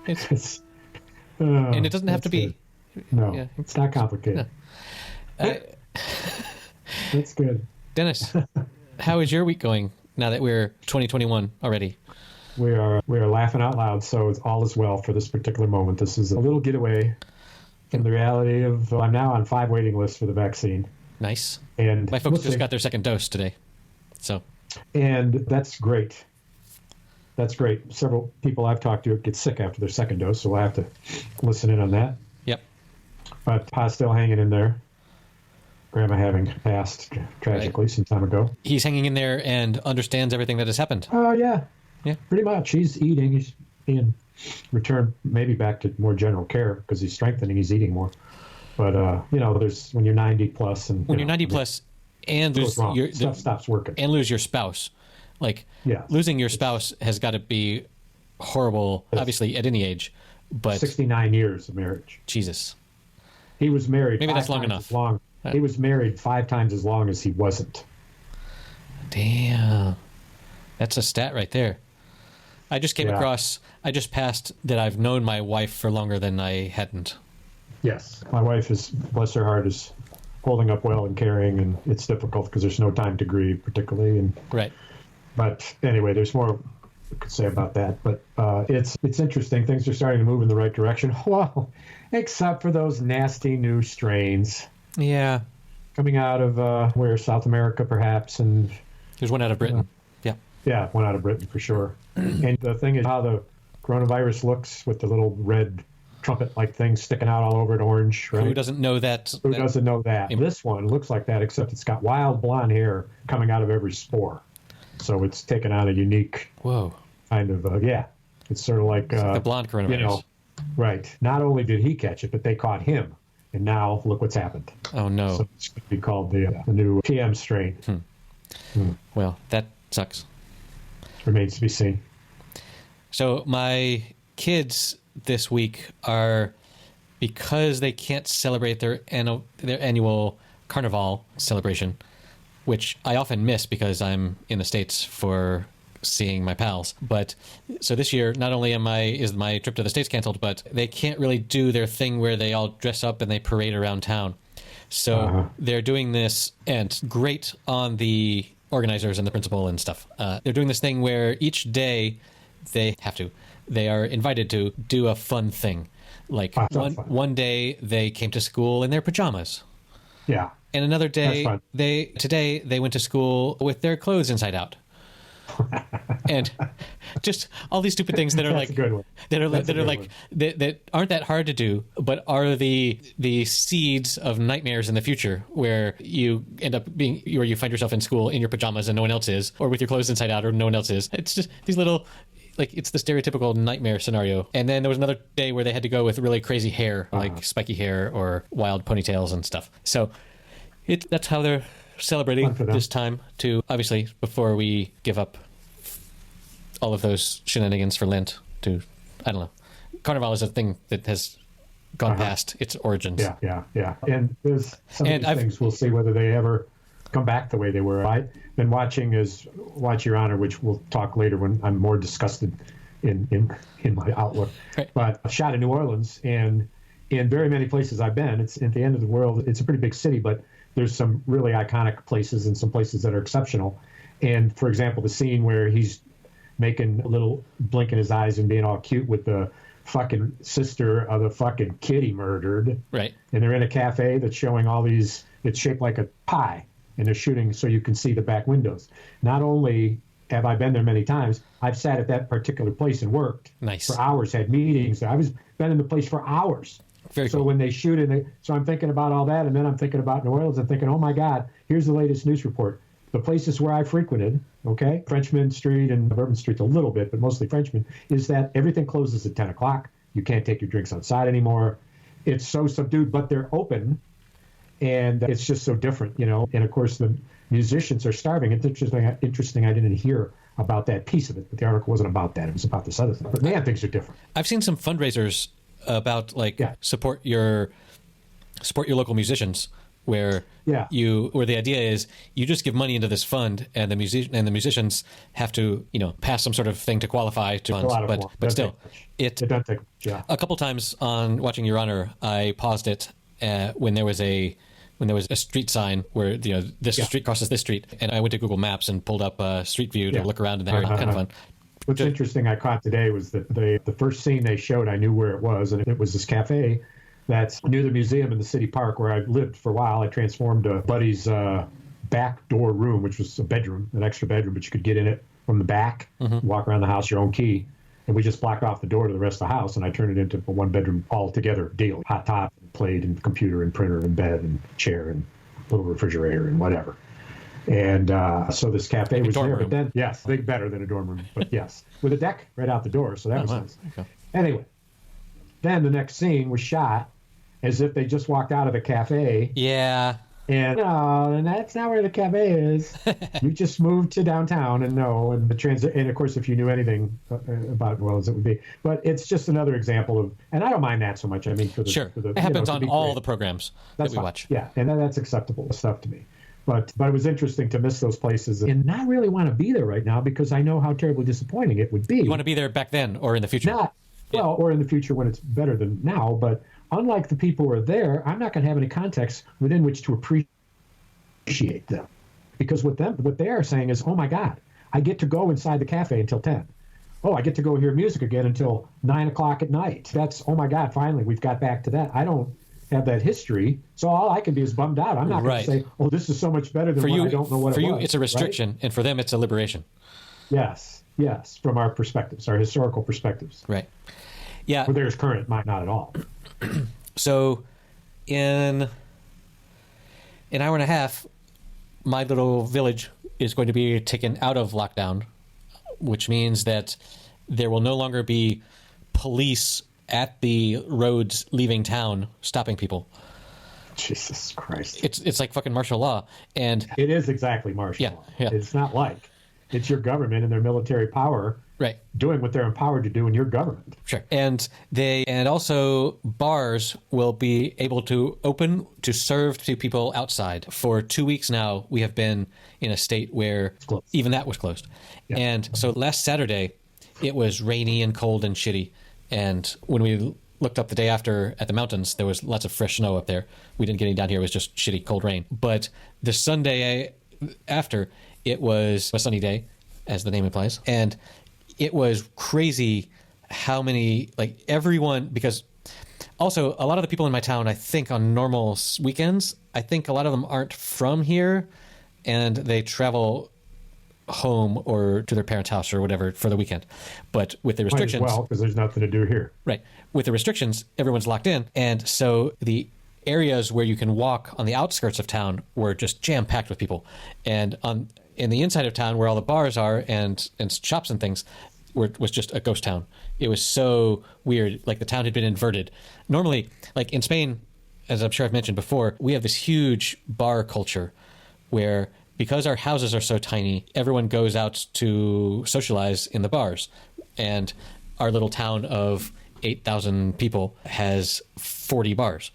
It's, and it doesn't have to be. No, Yeah. it's not complicated. No. That's good. Dennis, how is your week going now that we're 2021 already? We are laughing out loud, so it's all is well for this particular moment. This is a little getaway from the reality of I'm now on 5 waiting lists for the vaccine. Nice. And my folks just got their second dose today. And that's great. That's great. Several people I've talked to get sick after their second dose, so we'll have to listen in on that. Yep. But Pa's still hanging in there. Grandma having passed tragically some time ago. He's hanging in there and understands everything that has happened. Oh, yeah. Yeah. Pretty much. He's eating. He's being returned maybe back to more general care because he's strengthening. He's eating more. But, there's when you're 90 plus. And when you're 90 plus and stuff stops working. And lose your spouse. Losing your spouse has got to be horrible, obviously, at any age. But 69 years of marriage. Jesus. He was married. Maybe that's long enough. He was married 5 times as long as he wasn't. Damn. That's a stat right there. I just passed that I've known my wife for longer than I hadn't. Yes. My wife is, bless her heart, is holding up well and caring, and it's difficult because there's no time to grieve particularly. And right. But anyway, there's more I could say about that. But it's interesting. Things are starting to move in the right direction. Well, except for those nasty new strains. Yeah. Coming out of South America, perhaps, and there's one out of Britain. Yeah, one out of Britain for sure. And the thing is how the coronavirus looks with the little red trumpet-like thing sticking out all over it, orange. Right? Who doesn't know that? Who doesn't know that? This one looks like that, except it's got wild blonde hair coming out of every spore. So it's taken on a unique kind of It's sort of like the blonde coronavirus. Right. Not only did he catch it, but they caught him. And now look what's happened. Oh, no. So it's going to be called the new PM strain. Well, that sucks. Remains to be seen. So my kids this week are, because they can't celebrate their annual Carnival celebration, which I often miss because I'm in the States for seeing my pals. But so this year, not only is my trip to the States canceled, but they can't really do their thing where they all dress up and they parade around town. So they're doing this, and great on the organizers and the principal and stuff. They're doing this thing where each day they are invited to do a fun thing. Like one day they came to school in their pajamas. Yeah. And another day they went to school with their clothes inside out. And just all these stupid things that are that aren't that hard to do, but are the seeds of nightmares in the future, where you end up where you find yourself in school in your pajamas and no one else is, or with your clothes inside out or no one else is. It's just these little, it's the stereotypical nightmare scenario. And then there was another day where they had to go with really crazy hair, like spiky hair or wild ponytails and stuff. So that's how they're celebrating this time, to obviously, before we give up all of those shenanigans for Lent to, I don't know. Carnival is a thing that has gone past its origins. Yeah. And there's some of these things, we'll see whether they ever come back the way they were. I've been watching Watch Your Honor, which we'll talk later when I'm more disgusted in my outlook. Right. But I shot in New Orleans, and in very many places I've been, it's at the end of the world. It's a pretty big city, but there's some really iconic places and some places that are exceptional. And for example, the scene where he's making a little blink in his eyes and being all cute with the fucking sister of the fucking kid he murdered. Right. And they're in a cafe that's showing all these, it's shaped like a pie, and they're shooting so you can see the back windows. Not only have I been there many times, I've sat at that particular place and worked for hours, had meetings there. Been in the place for hours. Very so cool. When they shoot it, so I'm thinking about all that, and then I'm thinking about New Orleans and thinking, oh my God, here's the latest news report. The places where I frequented, Frenchman Street and Bourbon Street a little bit, but mostly Frenchman, is that everything closes at 10 o'clock. You can't take your drinks outside anymore. It's so subdued, but they're open, and it's just so different, And of course, the musicians are starving. It's interesting. I didn't hear about that piece of it, but the article wasn't about that. It was about this other thing. But man, things are different. I've seen some fundraisers about support your local musicians, where where the idea is you just give money into this fund, and the musicians have to pass some sort of thing to qualify to funds. But still, it doesn't take much. Yeah. A couple times on watching Your Honor, I paused it when there was a street sign where this street crosses this street, and I went to Google Maps and pulled up Street View to look around in the area. Kind of fun. What's interesting I caught today was that the first scene they showed, I knew where it was, and it was this cafe that's near the museum in the city park where I lived for a while. I transformed a buddy's back door room, which was a bedroom, an extra bedroom, but you could get in it from the back, walk around the house, your own key. And we just blocked off the door to the rest of the house, and I turned it into a one-bedroom all-together deal. Hot top, and plate, and computer, and printer, and bed, and chair, and little refrigerator, and whatever. And so this cafe was there. But then, yes, big, better than a dorm room, but yes, with a deck right out the door, so that was nice. Okay. Anyway, then the next scene was shot as if they just walked out of the cafe. Yeah. And no, and that's not where the cafe is. You just moved to downtown, and and of course, if you knew anything about it, well, as it would be, but it's just another example of, and I don't mind that so much. I mean, for the it happens on all the programs that we watch. Yeah, and that's acceptable stuff to me. But it was interesting to miss those places and not really want to be there right now because I know how terribly disappointing it would be. You want to be there back then or in the future? Or in the future when it's better than now, but unlike the people who are there, I'm not going to have any context within which to appreciate them. Because what they are saying is, oh my God, I get to go inside the cafe until 10. Oh, I get to go hear music again until 9 o'clock at night. That's, oh my God, finally, we've got back to that. I don't have that history, so all I can be is bummed out. I'm not going to say, oh, this is so much better than I don't know what it was. For you, it's a restriction, and for them, it's a liberation. Yes, from our perspectives, our historical perspectives. Right. Yeah. Well, theirs current, mine not at all. So, in an hour and a half, my little village is going to be taken out of lockdown, which means that there will no longer be police at the roads leaving town stopping people. Jesus Christ. It's like fucking martial law. And it is exactly martial law. Yeah. It's not like. It's your government and their military power doing what they're empowered to do in your government. Sure. And also bars will be able to open to serve to people outside. For 2 weeks now, we have been in a state where even that was closed. Yeah. And so last Saturday, it was rainy and cold and shitty. And when we looked up the day after at the mountains, there was lots of fresh snow up there. We didn't get any down here. It was just shitty, cold rain. But the Sunday after, it was a sunny day, as the name implies. And it was crazy how many, everyone, because also a lot of the people in my town, I think on normal weekends, I think a lot of them aren't from here and they travel home or to their parents' house or whatever for the weekend. But with the restrictions... because there's nothing to do here. Right. With the restrictions, everyone's locked in. And so the areas where you can walk on the outskirts of town were just jam-packed with people. And in the inside of town where all the bars are and shops and things was just a ghost town. It was so weird. Like the town had been inverted. Normally, like in Spain, as I'm sure I've mentioned before, we have this huge bar culture where because our houses are so tiny, everyone goes out to socialize in the bars. And our little town of 8,000 people has 40 bars.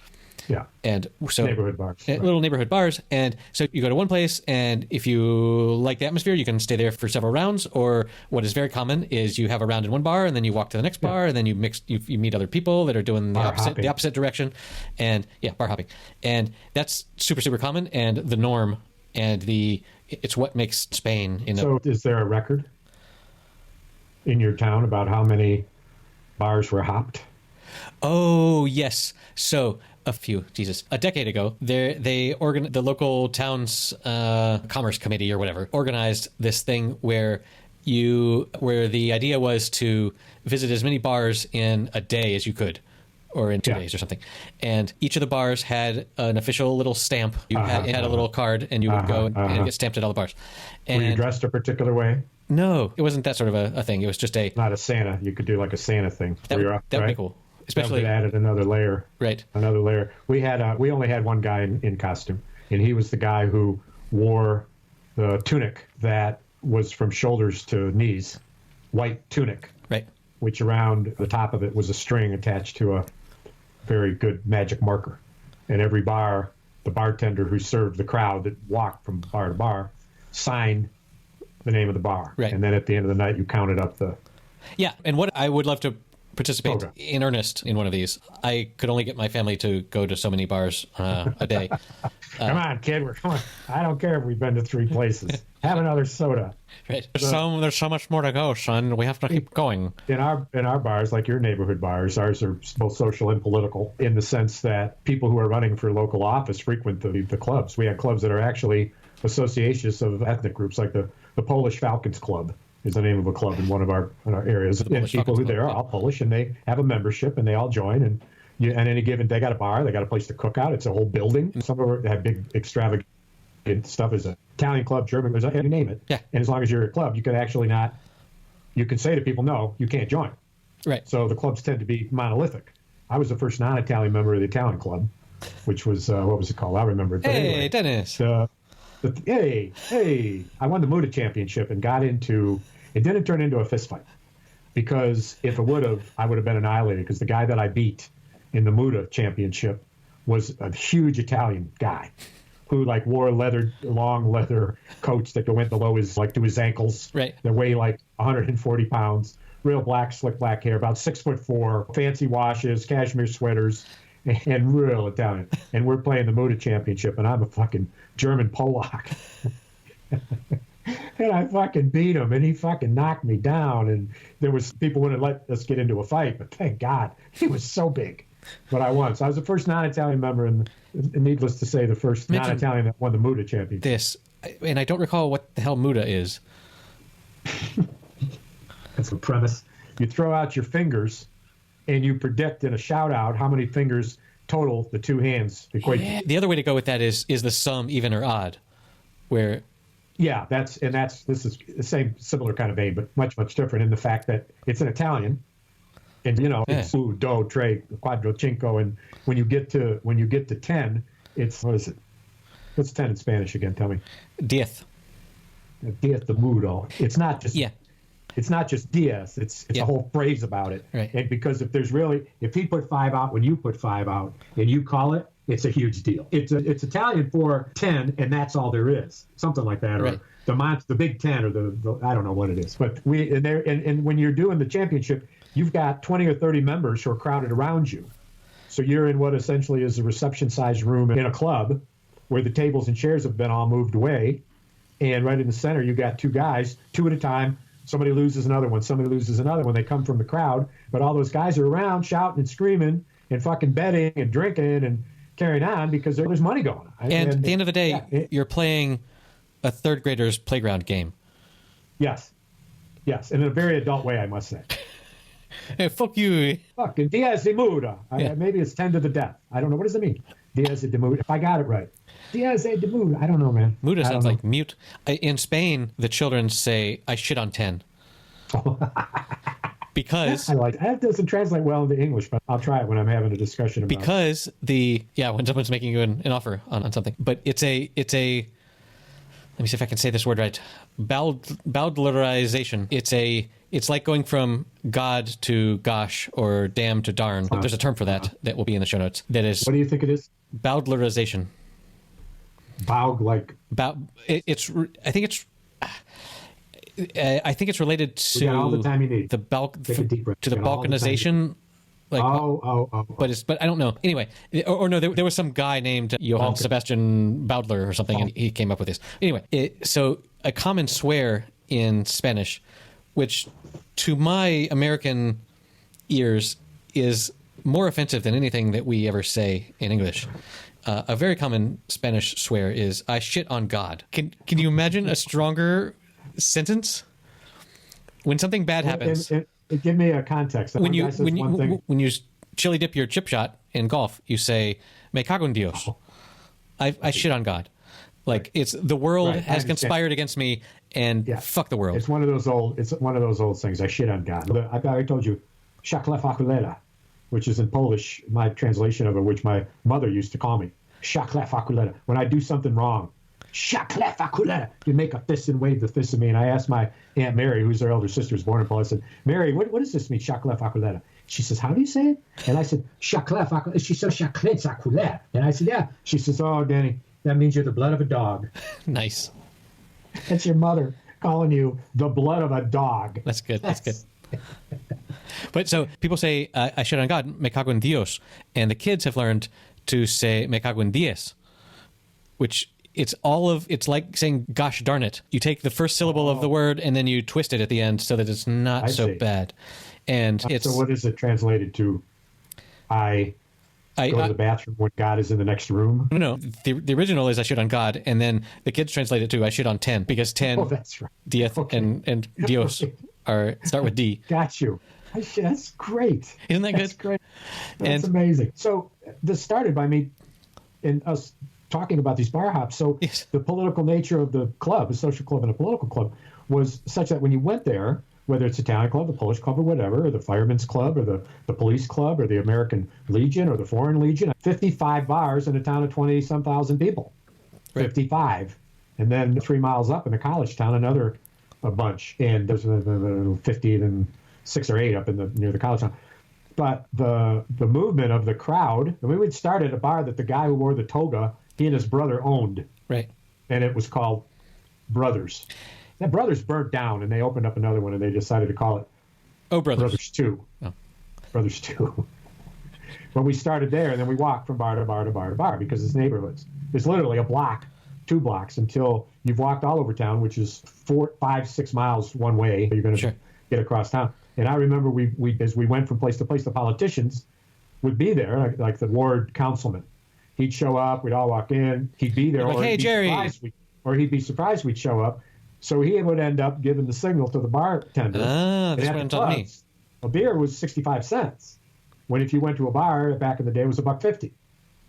Yeah. And so neighborhood bars. Little neighborhood bars. And so you go to one place, and if you like the atmosphere, you can stay there for several rounds. Or what is very common is you have a round in one bar, and then you walk to the next bar, and then you meet other people that are doing the opposite direction. And bar hopping. And that's super, super common and the norm. And it's what makes Spain. So is there a record in your town about how many bars were hopped? Oh, yes. So a decade ago, the local town's commerce committee or whatever organized this thing where the idea was to visit as many bars in a day as you could, or in 2 days or something. And each of the bars had an official little stamp. It had a little card, and you would go and get stamped at all the bars. And were you dressed a particular way? No, it wasn't that sort of a thing. It was just not a Santa. You could do like a Santa thing. That would be cool. Especially that added another layer. Right. Another layer. We only had one guy in costume, and he was the guy who wore the tunic that was from shoulders to knees, white tunic. Right. Which around the top of it was a string attached to a very good magic marker. And every bar the bartender who served the crowd that walked from bar to bar sign the name of the bar. Right. And then at the end of the night, you counted up the... Yeah, and what I would love to participate Toga. in earnest in one of these. I could only get my family to go to so many bars a day. Come on, kid, we're going. I don't care if we've been to 3 places. Have another soda. Right. There's so much more to go, son. We have to keep going. In our bars, like your neighborhood bars, ours are both social and political in the sense that people who are running for local office frequent the clubs. We have clubs that are actually associations of ethnic groups, like the Polish Falcons Club is the name of a club in one of our areas. And people who there are all Polish, and they have a membership, and they all join. And on any given, they got a bar, they got a place to cook out. It's a whole building. Some of them have big, extravagant stuff. Is an Italian club, German, there's you name it. Yeah. And as long as you're a club, you can actually not. You can say to people, no, you can't join. Right. So the clubs tend to be monolithic. I was the first non-Italian member of the Italian club, which was what was it called? I remember it. But Hey, anyway, Dennis. Hey! I won the Muda Championship and got into. It didn't turn into a fist fight because if it would have, I would have been annihilated. Because the guy that I beat in the Muda Championship was a huge Italian guy who like wore long leather coats that went below to his ankles. Right. That weigh like 140 pounds. Real slick black hair, about 6'4", fancy washes, cashmere sweaters, and real Italian. And we're playing the Muda Championship, and I'm a fucking German Polak. And I fucking beat him, and he fucking knocked me down. And there was people wouldn't let us get into a fight, but thank God he was so big. But I won. So I was the first non-Italian member, and needless to say, the first non-Italian that won the Muda Championship. And I don't recall what the hell Muda is. That's the premise. You throw out your fingers, and you predict in a shout-out how many fingers total the 2 hands equate to. The other way to go with that is the sum even or odd, where. Yeah, this is the same similar kind of vein, but much different in the fact that it's an Italian, and it's su, do, tre, quattro, cinco, and when you get to 10, it's what is it? What's 10 in Spanish again? Tell me. Diez. Diez de mudo. It's not just. Yeah. It's not just diez. It's a whole phrase about it. Right. And because if he put 5 out when you put 5 out and you call it, it's a huge deal. It's Italian for 10, and that's all there is. Something like that, or the Big 10, or the I don't know what it is. But and when you're doing the championship, you've got 20 or 30 members who are crowded around you. So you're in what essentially is a reception-sized room in a club, where the tables and chairs have been all moved away, and right in the center you got 2 guys, 2 at a time. Somebody loses another one. Somebody loses another one. They come from the crowd, but all those guys are around shouting and screaming and fucking betting and drinking and carrying on because there's money going on. And at the end of the day, you're playing a third grader's playground game. Yes, in a very adult way, I must say. Hey, fuck you. Fucking Diaz de Muda. Maybe it's 10 to the death. I don't know. What does it mean? Diaz de Muda. If I got it right. Diaz de Muda. I don't know, man. Muda sounds like mute. In Spain, the children say, I shit on 10. Because I like that. Doesn't translate well into English, but I'll try it when I'm having a discussion about because when someone's making you an offer on something. But it's a let me see if I can say this word right. Bowdlerization. It's like going from God to gosh or damn to darn. There's a term for that will be in the show notes. That is. What do you think it is? Bowdlerization. I think it's related to all the time you need. the balkanization. But I don't know. Anyway, or no, there was some guy named Johann Sebastian Baudler or something, and he came up with this. Anyway, so a common swear in Spanish, which to my American ears is more offensive than anything that we ever say in English. A very common Spanish swear is "I shit on God." Can you imagine a stronger sentence? When something bad happens, give me a context. When you chili dip your chip shot in golf, you say "Me cago en Dios." I shit on God. Like it's the world has conspired against me, and fuck the world. It's one of those old things. I shit on God. I told you, "Szakle fakulera," which is in Polish, my translation of it, which my mother used to call me. Szakle fakulera. When I do something wrong, Szakle fakulera. You make a fist and wave the fist at me. And I asked my Aunt Mary, who's her elder sister, was born in Poland. I said, Mary, what does this mean, Szakle fakulera? She says, how do you say it? And I said, Chaclet. She said, Chaclet, Chaclet. And I said, yeah. She says, oh, Danny, that means you're the blood of a dog. Nice. That's your mother calling you the blood of a dog. That's good. That's good. But so people say, I shit on God, me cago en Dios. And the kids have learned to say me cago en diez, which it's like saying gosh darn it. You take the first syllable of the word and then you twist it at the end so that it's not so bad. And so what is it translated to? I go to the bathroom when God is in the next room? No. The original is I shit on God, and then the kids translate it to I shit on 10, because 10, that's right. Diez, Okay. and Dios start with D. Got you. That's great. Isn't that That's good? great. That's amazing. So this started by me and us talking about these bar hops. So yes. The political nature of the club, a social club and a political club, was such that when you went there, whether it's Italian club, the Polish club or whatever, or the firemen's club or the police club or the American Legion or the Foreign Legion, 55 bars in a town of 20-some thousand people. Right. 55. And then 3 miles up in a college town, a bunch. And there's 50 and 6 or 8 up near the college town. But the movement of the crowd, I mean, we'd start at a bar that the guy who wore the toga, he and his brother owned. Right. And it was called Brothers. That Brothers burnt down, and they opened up another one, and they decided to call it Brothers 2. Oh. Brothers 2. But we started there, and then we walked from bar to bar to bar to bar because it's neighborhoods. It's literally a block, 2 blocks, until you've walked all over town, which is 4, 5, 6 miles one way. You're going to get across town. And I remember we as we went from place to place, the politicians would be there, like the ward councilman. He'd show up, we'd all walk in, he'd be there, like, hey, Jerry. He'd be surprised we'd show up. So he would end up giving the signal to the bartender. That's what I'm telling me. A beer was 65 cents. When if you went to a bar back in the day, it was $1.50.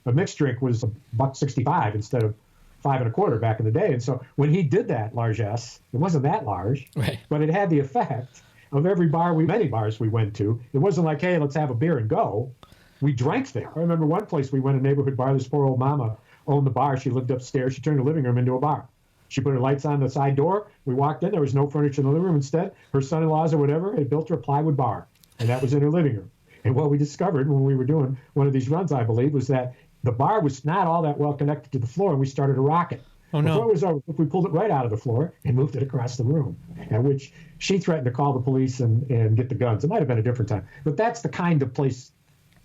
A mixed drink was $1.65 instead of $5.25 back in the day. And so when he did that largesse, it wasn't that large, right, but it had the effect of many bars we went to. It wasn't like, hey, let's have a beer and go. We drank there. I remember one place we went, a neighborhood bar. This poor old mama owned the bar. She lived upstairs. She turned the living room into a bar. She put her lights on the side door. We walked in. There was no furniture in the living room. Instead, her son-in-laws or whatever had built her a plywood bar, and that was in her living room. And what we discovered when we were doing one of these runs, I believe, was that the bar was not all that well connected to the floor, and we started to rock it. Oh, no. The floor was over. We pulled it right out of the floor and moved it across the room, at which she threatened to call the police and get the guns. It might have been a different time. But that's the kind of place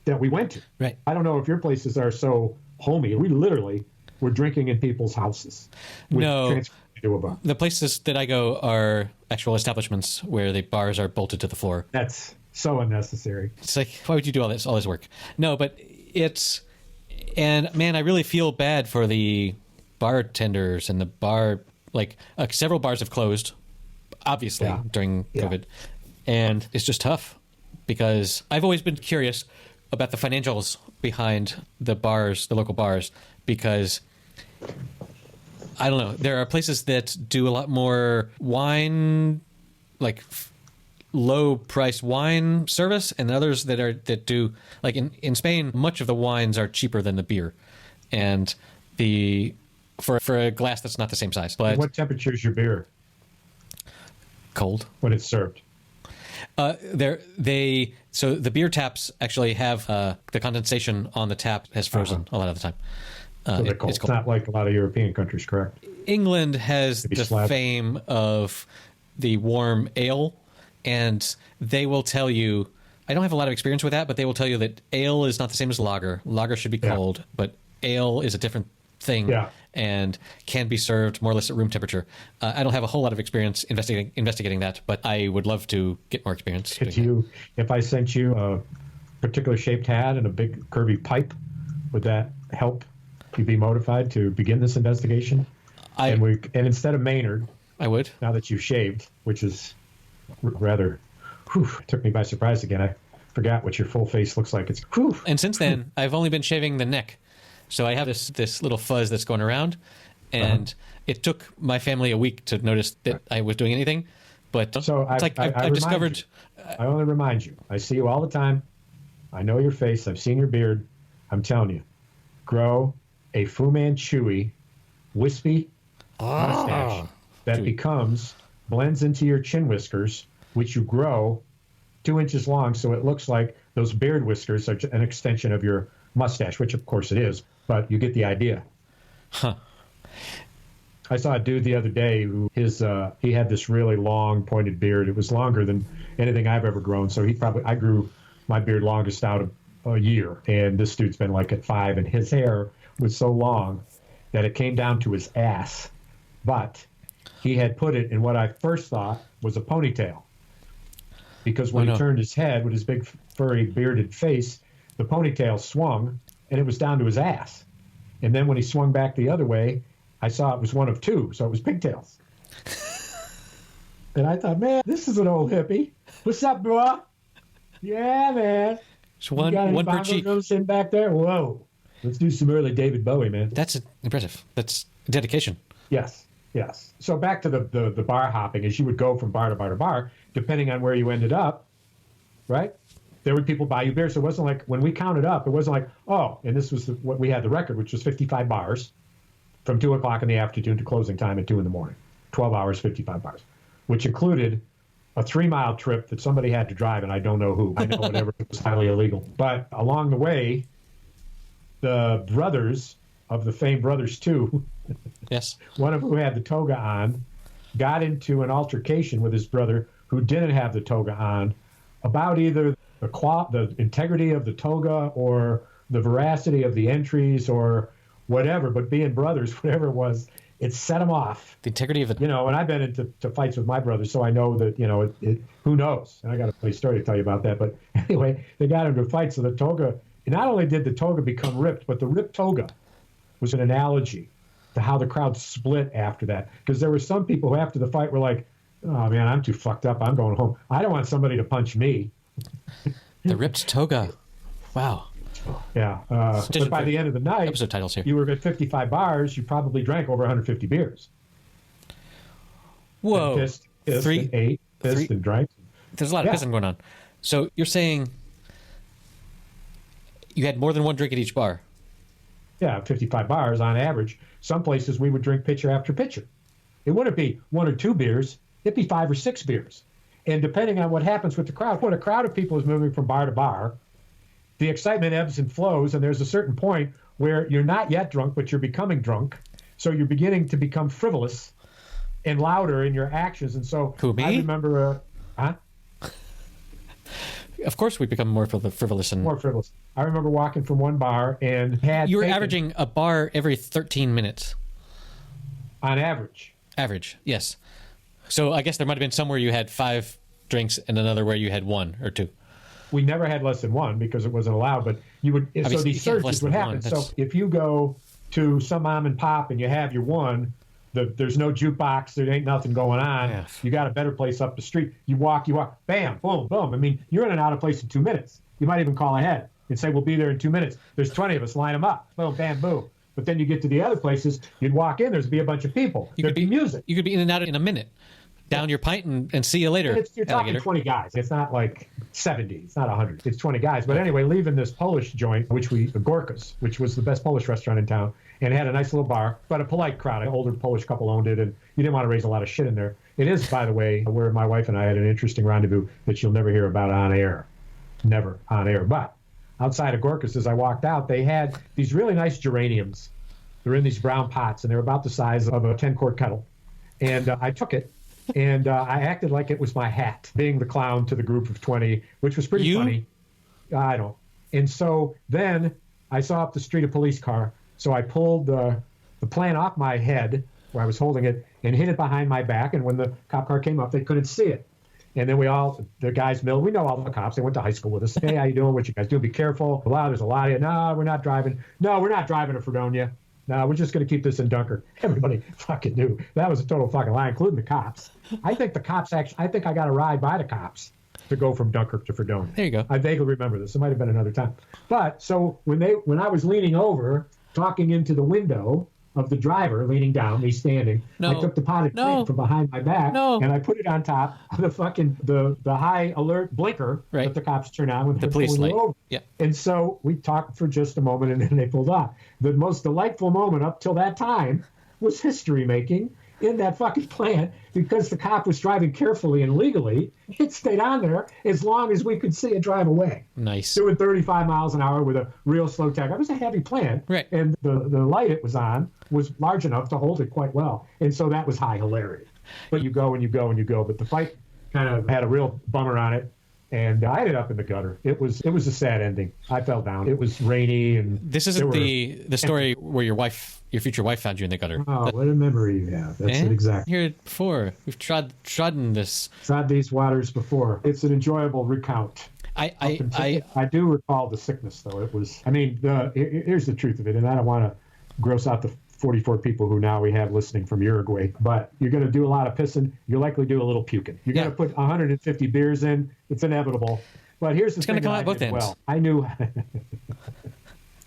that we went to. Right. I don't know if your places are so homey. We literally were drinking in people's houses. No. The places that I go are actual establishments where the bars are bolted to the floor. That's so unnecessary. It's like, why would you do all this work? No, but and man, I really feel bad for the bartenders and the bar, like several bars have closed, obviously, during COVID. And it's just tough because I've always been curious about the financials behind the bars, the local bars, because I don't know. There are places that do a lot more wine, like low price wine service, and others that do, like in Spain, much of the wines are cheaper than the beer, and for a glass that's not the same size. But what temperature is your beer? Cold when it's served. So the beer taps actually have the condensation on the tap has frozen a lot of the time. So they're cold. It's not like a lot of European countries, correct? England has the fame of the warm ale, and they will tell you, I don't have a lot of experience with that, but they will tell you that ale is not the same as lager. Lager should be cold, but ale is a different thing and can be served more or less at room temperature. I don't have a whole lot of experience investigating that, but I would love to get more experience. If I sent you a particular shaped hat and a big curvy pipe, would that help you be motivated to begin this investigation? And instead of Maynard, I would. Now that you've shaved, which is rather, took me by surprise again. I forgot what your full face looks like. It's And since then, I've only been shaving the neck. So I have this little fuzz that's going around, and it took my family a week to notice that I was doing anything. But so I've discovered. I only remind you. I see you all the time. I know your face. I've seen your beard. I'm telling you, grow a Fu Manchu wispy mustache that blends into your chin whiskers, which you grow 2 inches long, so it looks like those beard whiskers are an extension of your mustache, which of course it is, but you get the idea. Huh. I saw a dude the other day who he had this really long pointed beard. It was longer than anything I've ever grown. So I grew my beard longest out of a year, and this dude's been like at 5, and his hair was so long that it came down to his ass, but he had put it in what I first thought was a ponytail, because when he turned his head with his big furry bearded face, the ponytail swung and it was down to his ass. And then when he swung back the other way, I saw it was one of two, so it was pigtails. And I thought, man, this is an old hippie. What's up, bro? Yeah, man. So one per cheek. Sitting back there. Whoa. Let's do some early David Bowie, man. That's impressive. That's dedication. Yes. So back to the bar hopping, as you would go from bar to bar to bar, depending on where you ended up, right? There would people buy you beer. So it wasn't like, when we counted up, it wasn't like, oh, and this was what we had the record, which was 55 bars from 2 o'clock in the afternoon to closing time at 2 in the morning. 12 hours, 55 bars, which included a 3-mile trip that somebody had to drive, and I don't know who. I know whatever, it was highly illegal. But along the way, the brothers of the famed Brothers 2, yes, one of who had the toga on, got into an altercation with his brother who didn't have the toga on about either the integrity of the toga or the veracity of the entries or whatever. But being brothers, whatever it was, it set them off. The integrity of it. And I've been into fights with my brothers, so I know that, who knows? And I got a funny story to tell you about that. But anyway, they got into a fight. So the toga, not only did the toga become ripped, but the ripped toga was an analogy to how the crowd split after that. Because there were some people who after the fight were like, oh, man, I'm too fucked up. I'm going home. I don't want somebody to punch me. The ripped toga. Wow. Yeah. But by the end of the night, episode titles here. You were at 55 bars. You probably drank over 150 beers. Whoa. And pissed and ate, and drank. There's a lot of pissing going on. So you're saying you had more than one drink at each bar? Yeah, 55 bars on average. Some places we would drink pitcher after pitcher. It wouldn't be 1 or 2 beers. It'd be 5 or 6 beers. And depending on what happens with the crowd, when a crowd of people is moving from bar to bar, the excitement ebbs and flows, and there's a certain point where you're not yet drunk, but you're becoming drunk. So you're beginning to become frivolous and louder in your actions. And so Who, me? I remember... Of course we become more frivolous. More frivolous. I remember walking from one bar and had... You were averaging a bar every 13 minutes. On average. Average, yes. So I guess there might have been somewhere you had 5 drinks and another where you had 1 or 2. We never had less than 1 because it wasn't allowed, but you would. Obviously, so these surges would happen. So if you go to some mom and pop and you have your one, there's no jukebox, there ain't nothing going on. Yeah. You got a better place up the street. You walk, bam, boom, boom. I mean, you're in and out of place in 2 minutes. You might even call ahead and say, we'll be there in 2 minutes. There's 20 of us, line them up. Boom, bam, boom. But then you get to the other places, you'd walk in, there'd be a bunch of people. There'd be music. You could be in and out in a minute. Down your pint and see you later. You're talking 20 guys. It's not like 70. It's not 100. It's 20 guys. But anyway, leaving this Polish joint, Gorka's, which was the best Polish restaurant in town, and it had a nice little bar, but a polite crowd. An older Polish couple owned it, and you didn't want to raise a lot of shit in there. It is, by the way, where my wife and I had an interesting rendezvous that you'll never hear about on air. Never on air. But outside of Gorka's, as I walked out, they had these really nice geraniums. They're in these brown pots, and they're about the size of a 10-quart kettle. And I took it. And I acted like it was my hat, being the clown to the group of 20, which was pretty funny. I don't. And so then I saw up the street a police car. So I pulled the plant off my head where I was holding it and hid it behind my back. And when the cop car came up, they couldn't see it. And then the guys milled. We know all the cops. They went to high school with us. Hey, how you doing? What you guys doing? Be careful. Wow, there's a lot of you. No, we're not driving. No, we're not driving to Fredonia. No, we're just going to keep this in Dunkirk. Everybody fucking knew. That was a total fucking lie, including the cops. I think I got a ride by the cops to go from Dunkirk to Fredonia. There you go. I vaguely remember this. It might have been another time. But so when I was leaning over, talking into the window of the driver, leaning down, me standing, I took the potted plant from behind my back and I put it on top of the fucking the high alert blinker that the cops turn on when the police light. Over. Yeah. And so we talked for just a moment and then they pulled off. The most delightful moment up till that time was history making. in that fucking plant because the cop was driving carefully and legally. It stayed on there as long as we could see it drive away. Nice. Doing 35 miles an hour with a real slow tach. It was a heavy plant. Right. And the light it was on was large enough to hold it quite well. And so that was high hilarity. But you go and you go and you go. But the fight kind of had a real bummer on it. And I ended up in the gutter. It was a sad ending. I fell down. It was rainy, and this isn't the story where your future wife, found you in the gutter. Oh, what a memory you have! That's it exactly. Here before we've trodden this. Trod these waters before. It's an enjoyable recount. I do recall the sickness, though. It was. I mean, here's the truth of it, and I don't want to gross out the 44 people who now we have listening from Uruguay, but you're going to do a lot of pissing. You'll likely do a little puking. You're going to put 150 beers in. It's inevitable. But here's the thing. It's going to come out both ends. Well, I knew.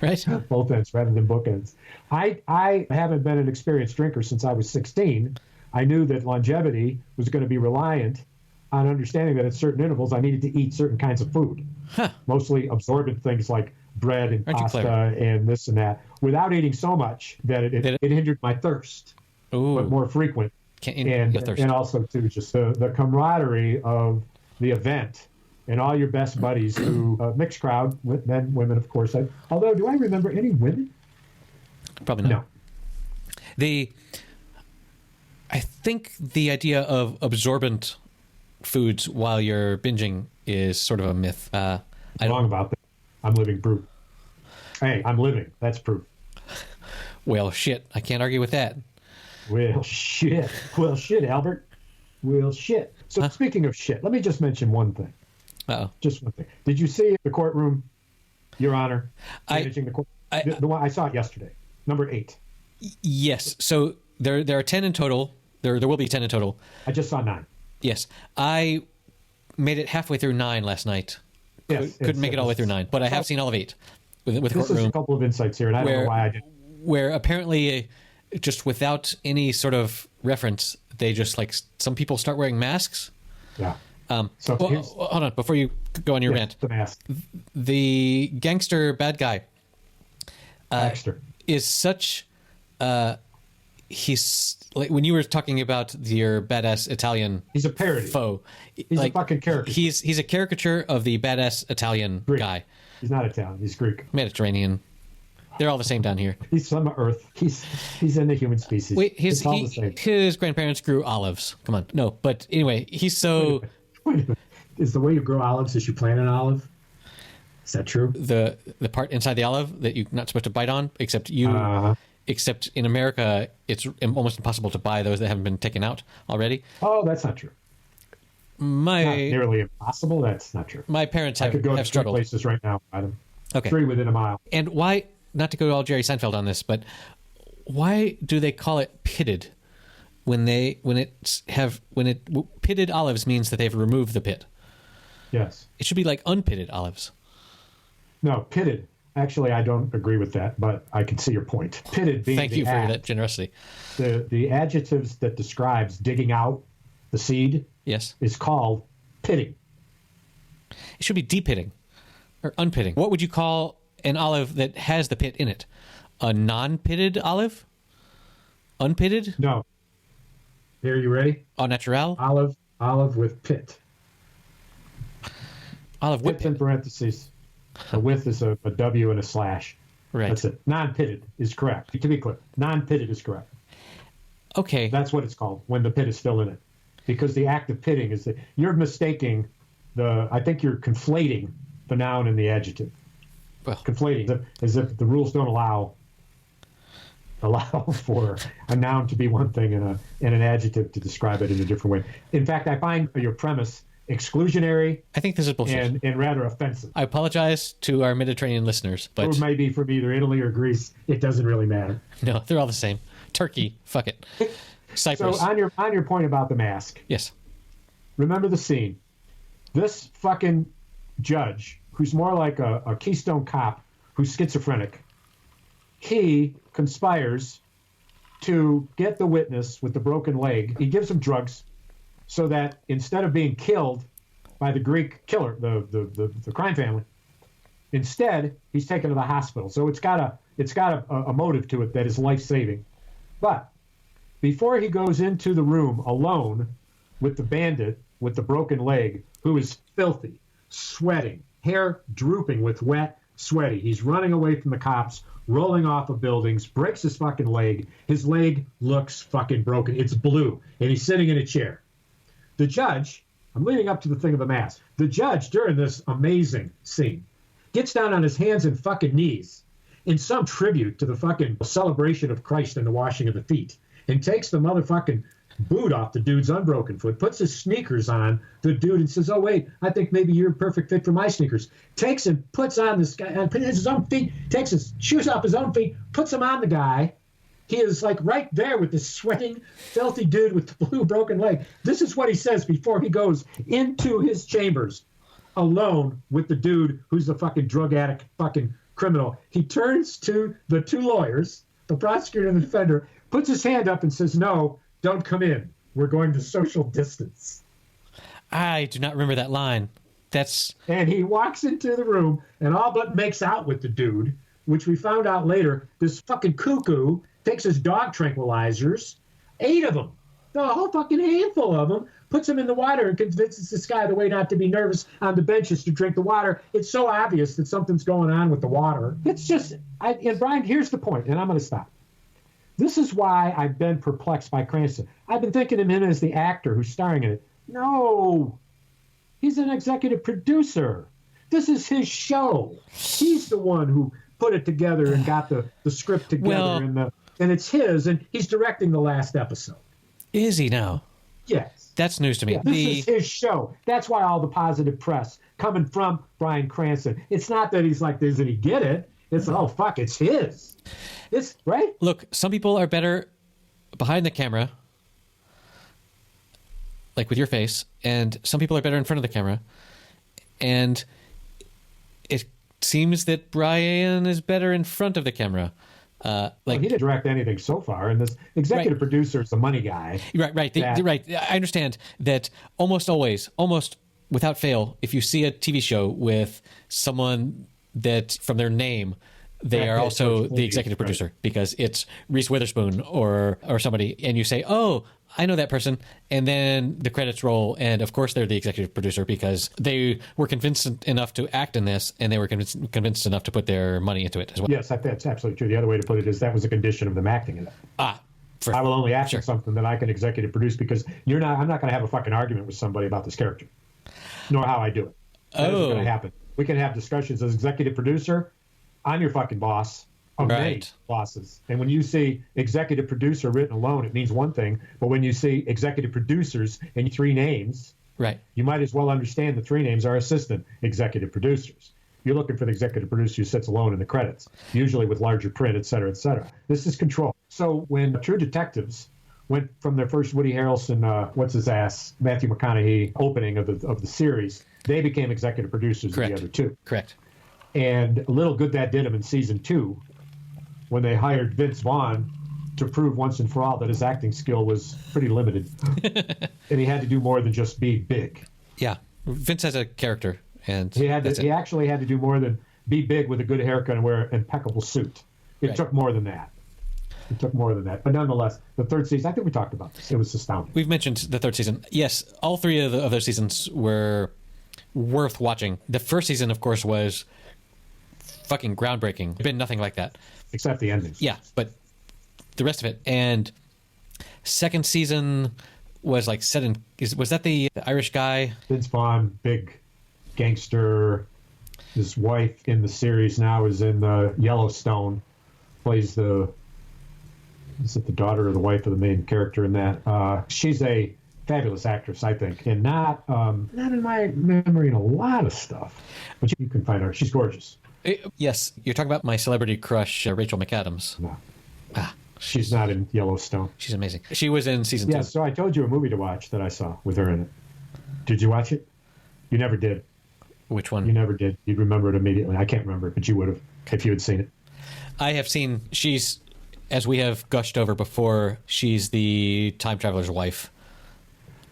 Right? Both ends rather than bookends. I haven't been an experienced drinker since I was 16. I knew that longevity was going to be reliant on understanding that at certain intervals I needed to eat certain kinds of food, mostly absorbent things like bread and pasta and this and that, without eating so much that it hindered my thirst, but more frequent. And also, too, just the camaraderie of the event and all your best buddies who, mixed crowd, with men, women, of course. Although, do I remember any women? Probably not. No. I think the idea of absorbent foods while you're binging is sort of a myth. Wrong about that. I'm living proof. Hey, I'm living. That's proof. Well, shit. I can't argue with that. Well, shit. Well, shit, Albert. Well, shit. So speaking of shit, let me just mention one thing. Uh-oh. Just one thing. Did you see the courtroom, Your Honor, managing the court? The one I saw it yesterday. Number 8. Yes. So there are 10 in total. There will be 10 in total. I just saw 9. Yes. I made it halfway through 9 last night. Yes, couldn't make it all the way through 9, but I have seen all of 8 with this courtroom. Is a couple of insights here, and I don't know why I did. Where apparently, just without any sort of reference, they just some people start wearing masks. Yeah. So hold on, before you go on your rant. The mask. The gangster bad guy. Baxter is such. He's like when you were talking about your badass Italian. He's a parody foe. He's a fucking caricature. He's a caricature of the badass Italian Greek. guy. He's not Italian. He's Greek. Mediterranean. They're all the same down here. He's from Earth. He's in the human species. Wait, his grandparents grew olives. Come on, no. But anyway, he's so. Wait a minute. Is the way you grow olives is you plant an olive? Is that true? The part inside the olive that you're not supposed to bite on, except except in America, it's almost impossible to buy those that haven't been taken out already. Oh, that's not true. Not nearly impossible. That's not true. My parents have struggled. I could go to 3 struggled. places right now. Adam. Okay. 3 within a mile. And why? Not to go all Jerry Seinfeld on this, but why do they call it pitted pitted olives means that they've removed the pit? Yes. It should be like unpitted olives. No, pitted. Actually, I don't agree with that, but I can see your point. Pitted being Thank you for that generosity. The adjectives that describes digging out the seed is called pitting. It should be depitting or unpitting. What would you call an olive that has the pit in it? A non-pitted olive? Unpitted? No. Here, you ready? Au naturel? Olive with pit. Olive with pit in parentheses. A with is a W and a slash. Right. That's it. Non-pitted is correct. To be clear, non-pitted is correct. Okay. That's what it's called when the pit is still in it. Because the act of pitting is that you're mistaking I think you're conflating the noun and the adjective. Well, conflating as if the rules don't allow for a noun to be one thing and an adjective to describe it in a different way. In fact, I find your premise exclusionary. I think this is bullshit. And rather offensive. I apologize to our Mediterranean listeners, but or maybe from either Italy or Greece. It doesn't really matter. No, they're all the same. Turkey, fuck it. Cyprus. So on your point about the mask. Yes. Remember the scene. This fucking judge, who's more like a Keystone Cop, who's schizophrenic, he conspires to get the witness with the broken leg. He gives him drugs so that instead of being killed by the Greek killer, the crime family, instead he's taken to the hospital. So it's got a motive to it that is life-saving. But before he goes into the room alone with the bandit with the broken leg, who is filthy, sweating, hair drooping with wet, sweaty. He's running away from the cops, rolling off of buildings, breaks his fucking leg. His leg looks fucking broken. It's blue, and he's sitting in a chair. The judge, I'm leading up to the thing of the mask. The judge, during this amazing scene, gets down on his hands and fucking knees in some tribute to the fucking celebration of Christ and the washing of the feet, and takes the motherfucking boot off the dude's unbroken foot, puts his sneakers on the dude and says, oh, wait, I think maybe you're a perfect fit for my sneakers. Takes and puts on this guy, puts his own feet, takes his shoes off his own feet, puts them on the guy. He is like right there with this sweating, filthy dude with the blue broken leg. This is what he says before he goes into his chambers alone with the dude who's the fucking drug addict, fucking criminal. He turns to the two lawyers, the prosecutor and the defender, puts his hand up and says, no, don't come in. We're going to social distance. I do not remember that line. And he walks into the room and all but makes out with the dude, which we found out later, this fucking cuckoo takes his dog tranquilizers, 8 of them, a whole fucking handful of them, puts them in the water and convinces this guy the way not to be nervous on the benches to drink the water. It's so obvious that something's going on with the water. It's just, and Brian, here's the point, and I'm going to stop. This is why I've been perplexed by Cranston. I've been thinking of him as the actor who's starring in it. No, he's an executive producer. This is his show. He's the one who put it together and got the script together, and it's his, and he's directing the last episode. Is he now? Yes. That's news to me. Yeah, this is his show. That's why all the positive press coming from Bryan Cranston. It's not that he's like, doesn't he get it? It's, oh, fuck, it's his. It's, right? Look, some people are better behind the camera, like with your face, and some people are better in front of the camera. And it seems that Brian is better in front of the camera. Well, he didn't direct anything so far, and this executive producer is the money guy. Right. Right. I understand that almost always, almost without fail, if you see a TV show with someone that from their name, they are also the executive producer, because it's Reese Witherspoon or somebody, and you say, oh, I know that person, and then the credits roll, and of course they're the executive producer because they were convinced enough to act in this, and they were convinced enough to put their money into it as well. Yes, that's absolutely true. The other way to put it is that was a condition of them acting in it. I will only act in something that I can executive produce, because I'm not going to have a fucking argument with somebody about this character, nor how I do it. That isn't going to happen. We can have discussions as executive producer. I'm your fucking boss of many bosses. And when you see executive producer written alone, it means one thing. But when you see executive producers and 3 names, you might as well understand the 3 names are assistant executive producers. You're looking for the executive producer who sits alone in the credits, usually with larger print, et cetera, et cetera. This is control. So when True Detectives went from their first Woody Harrelson, Matthew McConaughey opening of the series, they became executive producers of the other 2. Correct. And a little good that did him in season 2 when they hired Vince Vaughn to prove once and for all that his acting skill was pretty limited. And he had to do more than just be big. Yeah. Vince has a character. And he actually had to do more than be big with a good haircut and wear an impeccable suit. It took more than that. But nonetheless, the 3rd season, I think we talked about this. It was astounding. We've mentioned the 3rd season. Yes, all 3 of those seasons were worth watching. The 1st season, of course, was fucking groundbreaking. Been nothing like that. Except the endings. Yeah, but the rest of it. And 2nd season was like set in... Was that the Irish guy? Vince Vaughn, big gangster. His wife in the series now is in Yellowstone. Plays is it the daughter or the wife of the main character in that? She's a fabulous actress, I think, and not in my memory in a lot of stuff. But you can find her. She's gorgeous. Yes, you're talking about my celebrity crush, Rachel McAdams. No. She's not in Yellowstone. She's amazing. She was in season 2. Yeah, so I told you a movie to watch that I saw with her in it. Did you watch it? You never did. Which one? You never did. You'd remember it immediately. I can't remember it, but you would have if you had seen it. I have seen, she's, as we have gushed over before, she's the time traveler's wife.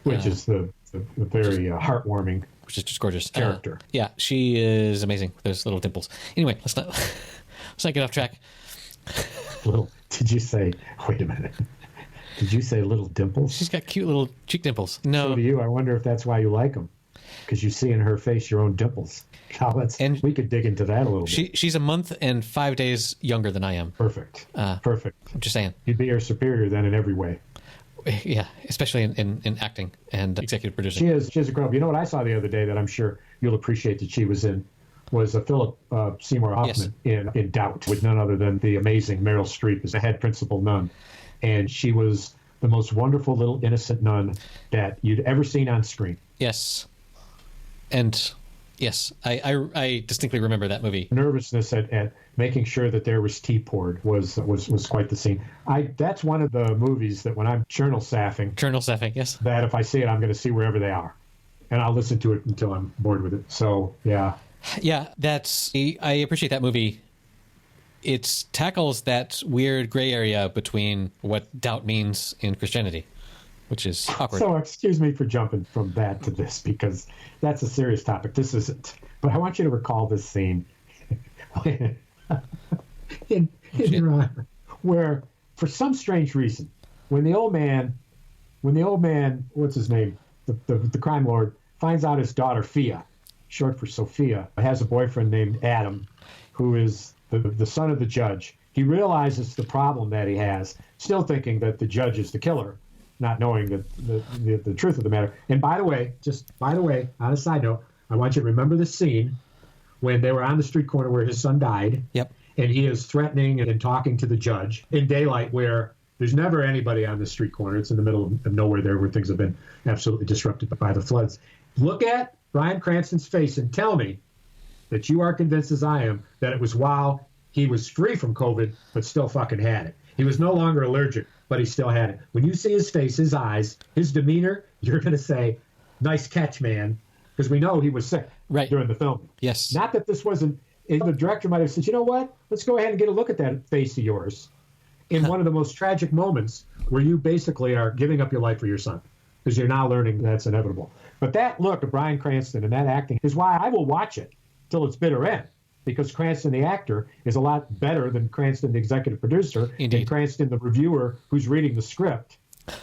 Which is the very heartwarming, which is just gorgeous character. Yeah, she is amazing with those little dimples. Anyway, let's not get off track. Did you say? Wait a minute. Did you say little dimples? She's got cute little cheek dimples. No. So do you. I wonder if that's why you like them. Because you see in her face your own dimples. We could dig into that a little bit. She's a month and 5 days younger than I am. Perfect. Perfect. I'm just saying. You'd be her superior then in every way. Yeah, especially in acting and executive producing. She is a grown up. You know what I saw the other day that I'm sure you'll appreciate that she was in? Was Philip Seymour Hoffman in Doubt with none other than the amazing Meryl Streep as the head principal nun. And she was the most wonderful little innocent nun that you'd ever seen on screen. Yes. And yes, I distinctly remember that movie. Nervousness at making sure that there was tea poured was quite the scene. That's one of the movies that when I'm journal sapping, yes, that if I see it, I'm going to see wherever they are. And I'll listen to it until I'm bored with it. So, yeah. Yeah, I appreciate that movie. It tackles that weird gray area between what doubt means in Christianity, which is awkward. So excuse me for jumping from that to this, because that's a serious topic. This isn't. But I want you to recall this scene in Your Honor, where for some strange reason, when the old man, what's his name, the crime lord, finds out his daughter Fia, short for Sophia, has a boyfriend named Adam, who is the son of the judge. He realizes the problem that he has, still thinking that the judge is the killer, not knowing the truth of the matter. And by the way, on a side note, I want you to remember the scene when they were on the street corner where his son died. Yep. And he is threatening and talking to the judge in daylight, where there's never anybody on the street corner. It's in the middle of nowhere there, where things have been absolutely disrupted by the floods. Look at Bryan Cranston's face and tell me that you are convinced, as I am, that it was while he was free from COVID, but still fucking had it. He was no longer allergic, but he still had it. When you see his face, his eyes, his demeanor, you're going to say, nice catch, man, because we know he was sick during the film. Yes. Not that this wasn't, the director might have said, you know what, let's go ahead and get a look at that face of yours in one of the most tragic moments where you basically are giving up your life for your son, because you're now learning that's inevitable. But that look of Bryan Cranston and that acting is why I will watch it till its bitter end, because Cranston, the actor, is a lot better than Cranston, the executive producer, Indeed. and Cranston, the reviewer who's reading the script,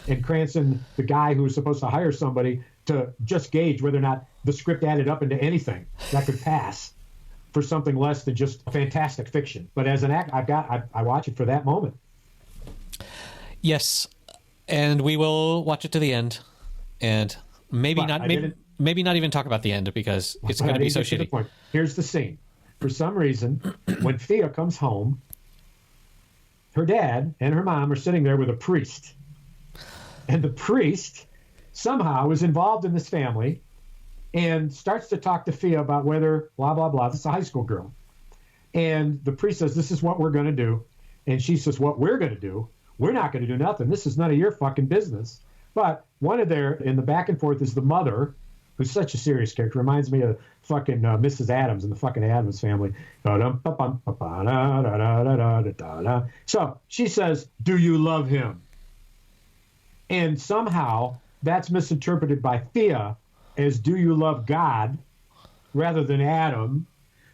and Cranston, the guy who was supposed to hire somebody to just gauge whether or not the script added up into anything that could pass for something less than just fantastic fiction. But as an actor, I watch it for that moment. Yes, and we will watch it to the end, and maybe not even talk about the end, because it's going to be so shitty. Here's the scene. For some reason, when Fia comes home, her dad and her mom are sitting there with a priest. And the priest somehow is involved in this family and starts to talk to Fia about whether blah, blah, blah. This is a high school girl. And the priest says, this is what we're going to do. And she says, what we're going to do? We're not going to do nothing. This is none of your fucking business. But in the back and forth is the mother, who's such a serious character. Reminds me of fucking Mrs. Adams and the fucking Addams Family. So she says, do you love him? And somehow that's misinterpreted by Fia as, do you love God, rather than Adam?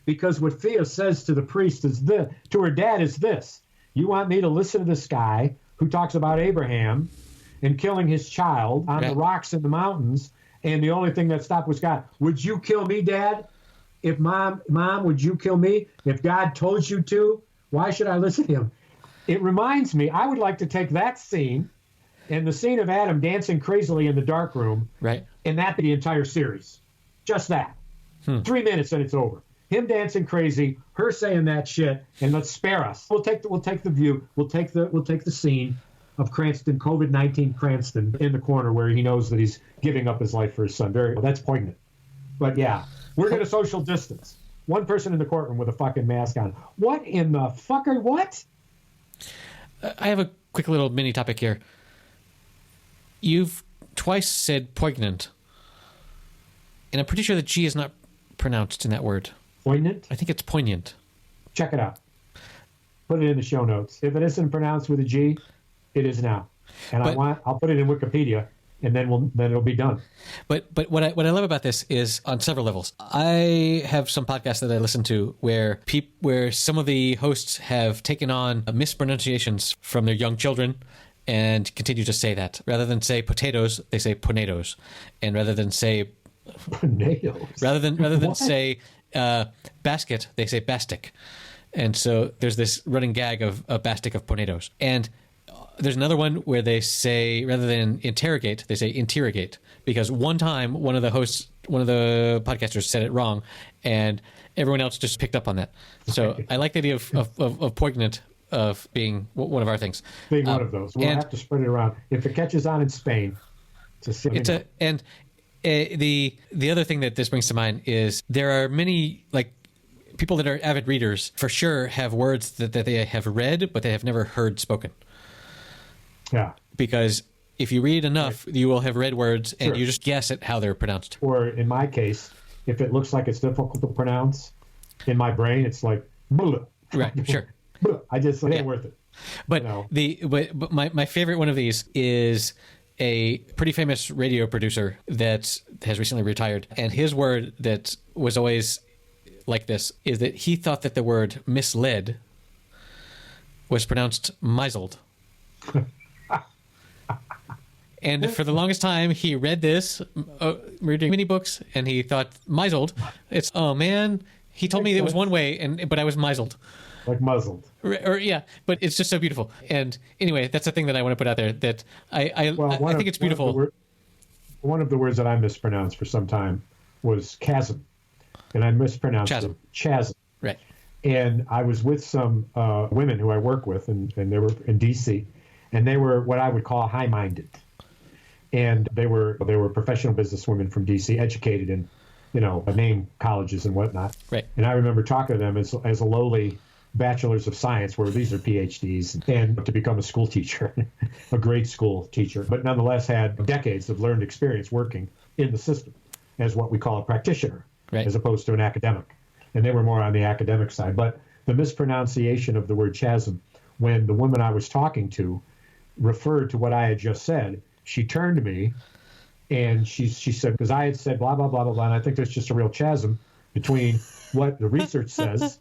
Because what Fia says to the priest to her dad is this: you want me to listen to this guy who talks about Abraham and killing his child on the rocks in the mountains, and the only thing that stopped was God. Would you kill me, Dad? If Mom, would you kill me? If God told you to, why should I listen to him? It reminds me, I would like to take that scene and the scene of Adam dancing crazily in the dark room, and that be the entire series. Just that. 3 minutes and it's over. Him dancing crazy, her saying that shit, and let's spare us. We'll take the view. We'll take the scene of Cranston, COVID-19 Cranston, in the corner where he knows that he's giving up his life for his son. That's poignant. But yeah, we're going to social distance. One person in the courtroom with a fucking mask on. What in the fucker? What? I have a quick little mini topic here. You've twice said poignant, and I'm pretty sure the G is not pronounced in that word. Poignant? I think it's poignant. Check it out. Put it in the show notes. If it isn't pronounced with a G, it is now. And I'll put it in Wikipedia, and then it'll be done. But what I love about this is on several levels. I have some podcasts that I listen to where some of the hosts have taken on mispronunciations from their young children and continue to say that. Rather than say potatoes, they say ponatos. And rather than say Potatoes. Rather than say basket, they say bastic. And so there's this running gag of a bastic of ponatos. And there's another one where they say, rather than interrogate, they say interrogate. Because one time, one of the podcasters said it wrong, and everyone else just picked up on that. So I like the idea of poignant of being one of our things. Being one of those. We'll have to spread it around. If it catches on in Spain, the other thing that this brings to mind is there are many, like, people that are avid readers for sure have words that they have read, but they have never heard spoken. Yeah. Because if you read enough, right, you will have read words and sure, you just guess at how they're pronounced. Or in my case, if it looks like it's difficult to pronounce, in my brain, it's like, blah. Right, sure. I just, it ain't worth it. But you know? but my favorite one of these is a pretty famous radio producer that has recently retired. And his word that was always like this is that he thought that the word misled was pronounced misled. And for the longest time, he read this, reading many books, and he thought, misled. It's, oh man, he told me it was one way, but I was misled. Like muzzled. Or yeah, but it's just so beautiful. And anyway, that's the thing that I want to put out there, that I think it's beautiful. One of the words that I mispronounced for some time was chasm, and I mispronounced it chasm. Right. And I was with some women who I work with, and they were in D.C., and they were what I would call high-minded. And they were professional businesswomen from D.C., educated in, name colleges and whatnot. Right. And I remember talking to them as a lowly bachelor's of science, where these are PhDs, and to become a school teacher, a grade school teacher, but nonetheless had decades of learned experience working in the system as what we call a practitioner, right, as opposed to an academic. And they were more on the academic side. But the mispronunciation of the word chasm, when the woman I was talking to referred to what I had just said, she turned to me and she said, because I had said blah, blah, blah, blah, blah, and I think there's just a real chasm between what the research says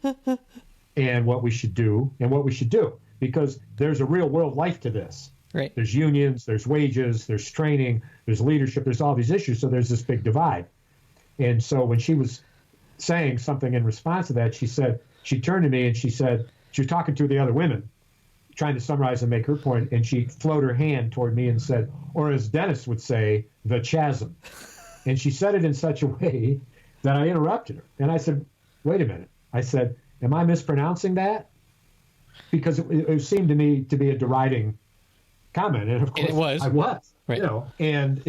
and what we should do, because there's a real world life to this. Right. There's unions, there's wages, there's training, there's leadership, there's all these issues. So there's this big divide. And so when she was saying something in response to that, she turned to me and she said, she was talking to the other women, trying to summarize and make her point, and she floated her hand toward me and said, or as Dennis would say, the chasm. And she said it in such a way that I interrupted her. And I said, wait a minute. I said, am I mispronouncing that? Because it seemed to me to be a deriding comment. And of course, it was. I was. Right. And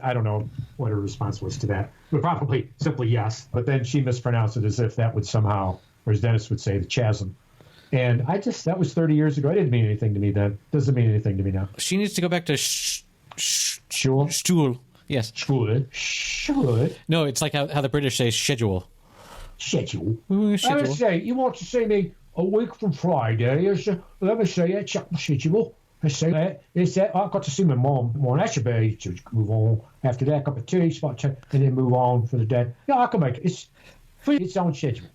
I don't know what her response was to that. But probably simply yes. But then she mispronounced it as if that would somehow, or as Dennis would say, the chasm. And that was 30 years ago. It didn't mean anything to me then. Doesn't mean anything to me now. She needs to go back to Stuhl. Yes. Stuhl. No, it's like how the British say schedule. Schedule. Schedule. Let me say, you want to see me a week from Friday? Let me see, check the schedule. Let's see that. It's that. I've got to see my mom. Well, that should be to move on. After that, cup of tea, spot and then move on for the day. Yeah, I can make it. It's for its own schedule.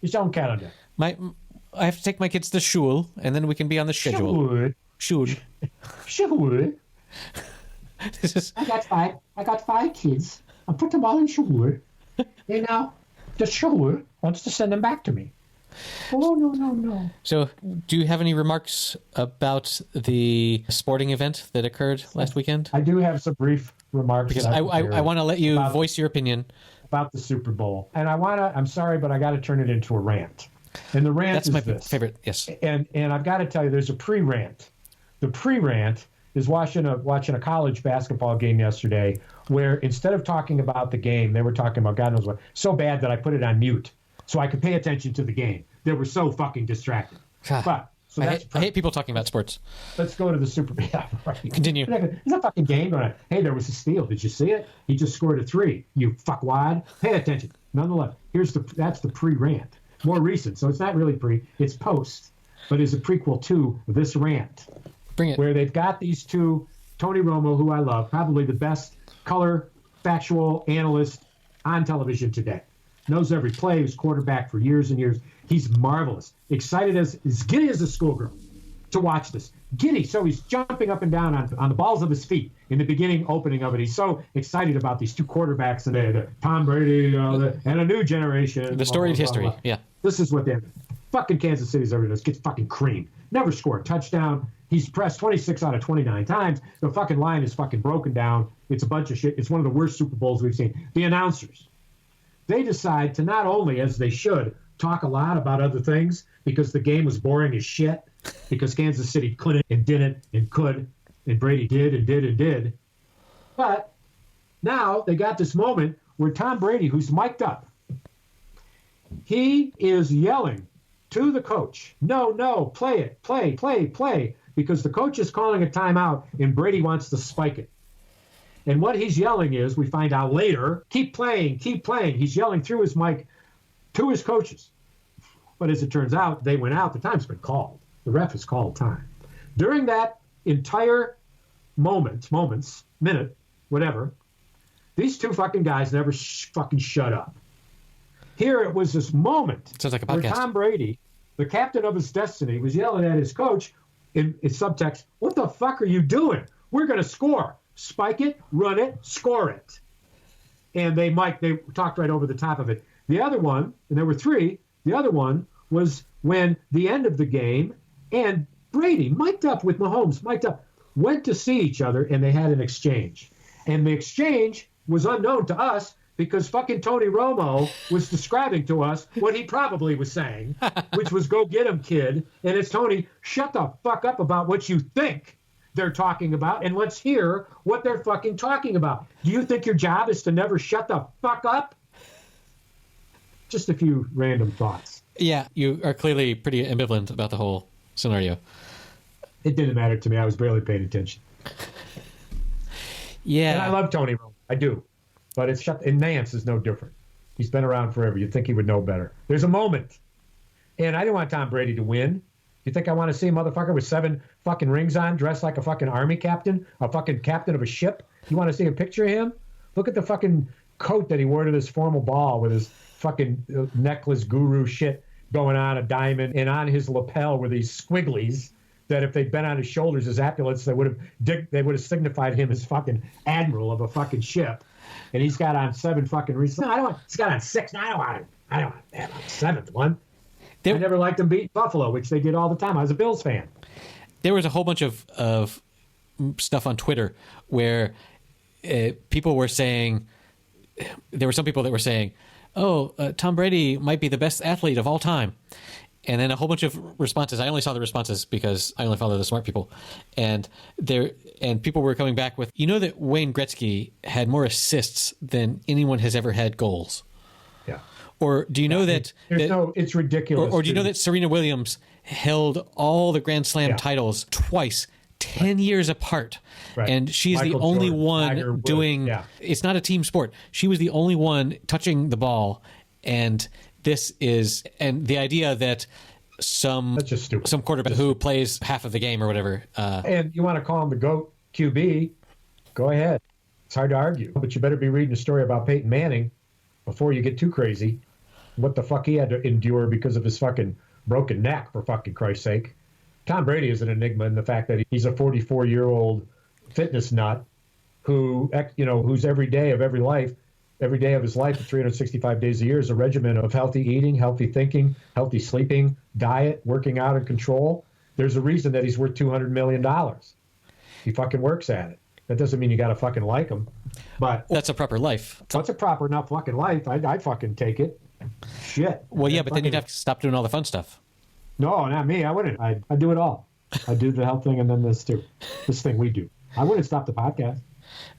Its own calendar. I have to take my kids to shul, and then we can be on the schedule. Shul. I got five kids. I put them all in shul. And now the shul wants to send them back to me. Oh, no. So, do you have any remarks about the sporting event that occurred last weekend? I do have some brief remarks. Because I want to let you voice your opinion about the Super Bowl. And I'm sorry, but I got to turn it into a rant. And the rant That's is my this. favorite, yes. And I've got to tell you, there's a pre-rant. The pre-rant is watching a college basketball game yesterday where instead of talking about the game, they were talking about God knows what. So bad that I put it on mute so I could pay attention to the game. They were so fucking distracted. But I hate people talking about sports. Let's go to the Super Bowl. Yeah, right. Continue. There's a fucking game going on. Hey, there was a steal. Did you see it? He just scored a 3. You fuckwad. Pay attention. Nonetheless, that's the pre-rant. More recent. So it's not really pre, it's post. But it's a prequel to this rant. Bring it. Where they've got these two, Tony Romo, who I love, probably the best color factual analyst on television today. Knows every play. He was quarterback for years and years. He's marvelous. Excited as giddy as a schoolgirl. to watch this. Giddy. So he's jumping up and down on the balls of his feet in the beginning opening of it. He's so excited about these two quarterbacks and the Tom Brady and a new generation. The storied history. Yeah. This is what they're fucking Kansas City's every does. Gets fucking creamed. Never scored a touchdown. He's pressed 26 out of 29 times. The fucking line is fucking broken down. It's a bunch of shit. It's one of the worst Super Bowls we've seen. The announcers, they decide to not only, as they should, talk a lot about other things because the game was boring as shit, because Kansas City couldn't and didn't and could, and Brady did and did and did. But now they got this moment where Tom Brady, who's mic'd up, he is yelling to the coach, no, play it, play, because the coach is calling a timeout and Brady wants to spike it. And what he's yelling is, we find out later, keep playing. He's yelling through his mic to his coaches. But as it turns out, they went out. The time's been called. The ref has called time. During that entire minute, whatever, these two fucking guys never fucking shut up. Here it was this moment Sounds like a where podcast. Tom Brady, the captain of his destiny, was yelling at his coach in subtext, what the fuck are you doing? We're going to score. Spike it, run it, score it. And they talked right over the top of it. The other one, and there were three, the other one was when the end of the game and Brady, mic'd up with Mahomes, went to see each other and they had an exchange. And the exchange was unknown to us because fucking Tony Romo was describing to us what he probably was saying, which was go get him, kid. And it's Tony, shut the fuck up about what you think they're talking about and let's hear what they're fucking talking about. Do you think your job is to never shut the fuck up? Just a few random thoughts. Yeah, you are clearly pretty ambivalent about the whole scenario. It didn't matter to me. I was barely paying attention. Yeah. And I love Tony Romo. I do. But and Nance is no different. He's been around forever. You'd think he would know better. There's a moment. And I didn't want Tom Brady to win. You think I want to see a motherfucker with 7 fucking rings on, dressed like a fucking army captain, a fucking captain of a ship? You want to see a picture of him? Look at the fucking coat that he wore to this formal ball with his fucking necklace guru shit going on, a diamond, and on his lapel were these squigglies that if they'd been on his shoulders as epaulets, they would have signified him as fucking admiral of a fucking ship. And he's got on 7 fucking rings. No, he's got on 6. No, I don't want to have on 7th one. I never liked them beat Buffalo, which they did all the time. I was a Bills fan. There was a whole bunch of stuff on Twitter where people were saying, there were some people that were saying, Tom Brady might be the best athlete of all time. And then a whole bunch of responses. I only saw the responses because I only follow the smart people. And people were coming back with, you know that Wayne Gretzky had more assists than anyone has ever had goals. Yeah. Or do you know that it's ridiculous. Or do you know that Serena Williams held all the Grand Slam titles twice, 10 years apart? Right. And she's the only one doing, it's not a team sport. She was the only one touching the ball. And the idea that some quarterback who plays half of the game or whatever. And you want to call him the GOAT QB, go ahead. It's hard to argue. But you better be reading a story about Peyton Manning before you get too crazy. What the fuck he had to endure because of his fucking broken neck, for fucking Christ's sake. Tom Brady is an enigma in the fact that he's a 44-year-old fitness nut who's every day of his life, 365 days a year, is a regimen of healthy eating, healthy thinking, healthy sleeping, diet, working out, and control. There's a reason that he's worth $200 million. He fucking works at it. That doesn't mean you got to fucking like him. But that's a proper life. That's a proper enough fucking life. I'd fucking take it. Shit. Well, yeah, but then you'd have to stop doing all the fun stuff. No, not me. I wouldn't. I'd do it all. I'd do the health thing and then this too. This thing we do. I wouldn't stop the podcast.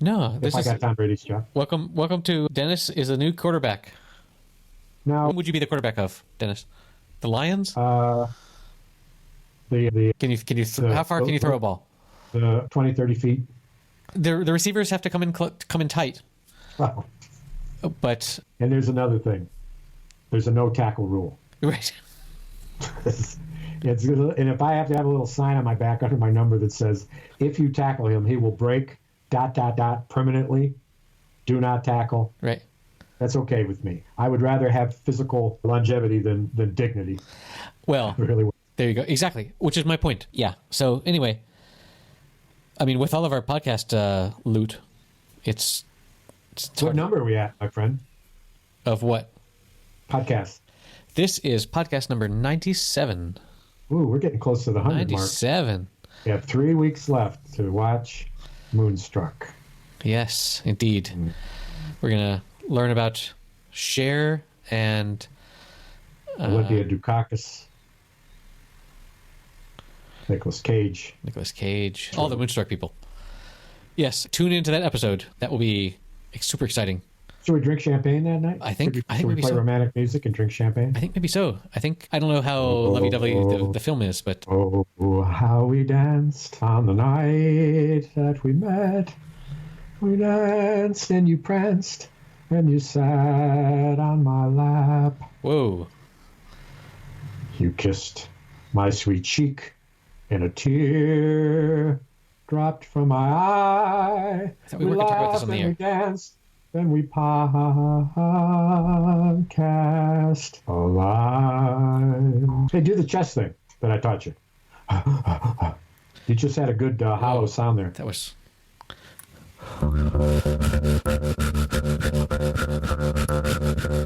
No, if I got Tom Brady's job. Welcome to Dennis is a new quarterback. Now, who would you be the quarterback of, Dennis? The Lions? How far can you throw a ball? 20, 30 feet. The receivers have to come in tight. Oh. But and there's another thing. There's a no tackle rule. Right. And if I have to have a little sign on my back under my number that says, if you tackle him, he will break ... permanently. Do not tackle. Right. That's okay with me. I would rather have physical longevity than dignity. Well, really. There you go. Exactly. Which is my point. Yeah. So anyway, I mean, with all of our podcast loot, it's what number are we at, my friend? Of what? Podcast. This is podcast number 97. Ooh, we're getting close to the 100 mark. 97. We have 3 weeks left to watch Moonstruck. Yes, indeed. We're going to learn about Cher and Olivia Dukakis. Nicolas Cage. All the Moonstruck people. Yes, tune into that episode. That will be super exciting. Should we drink champagne that night? I think Should we play romantic music and drink champagne? I think maybe so. I don't know how lovey-dovey the film is, but... Oh, how we danced on the night that we met. We danced and you pranced and you sat on my lap. Whoa. You kissed my sweet cheek and a tear dropped from my eye. We were going to talk about this on the air. We danced. Then we podcast alive. Hey, do the chest thing that I taught you. You just had a good hollow sound there. That was...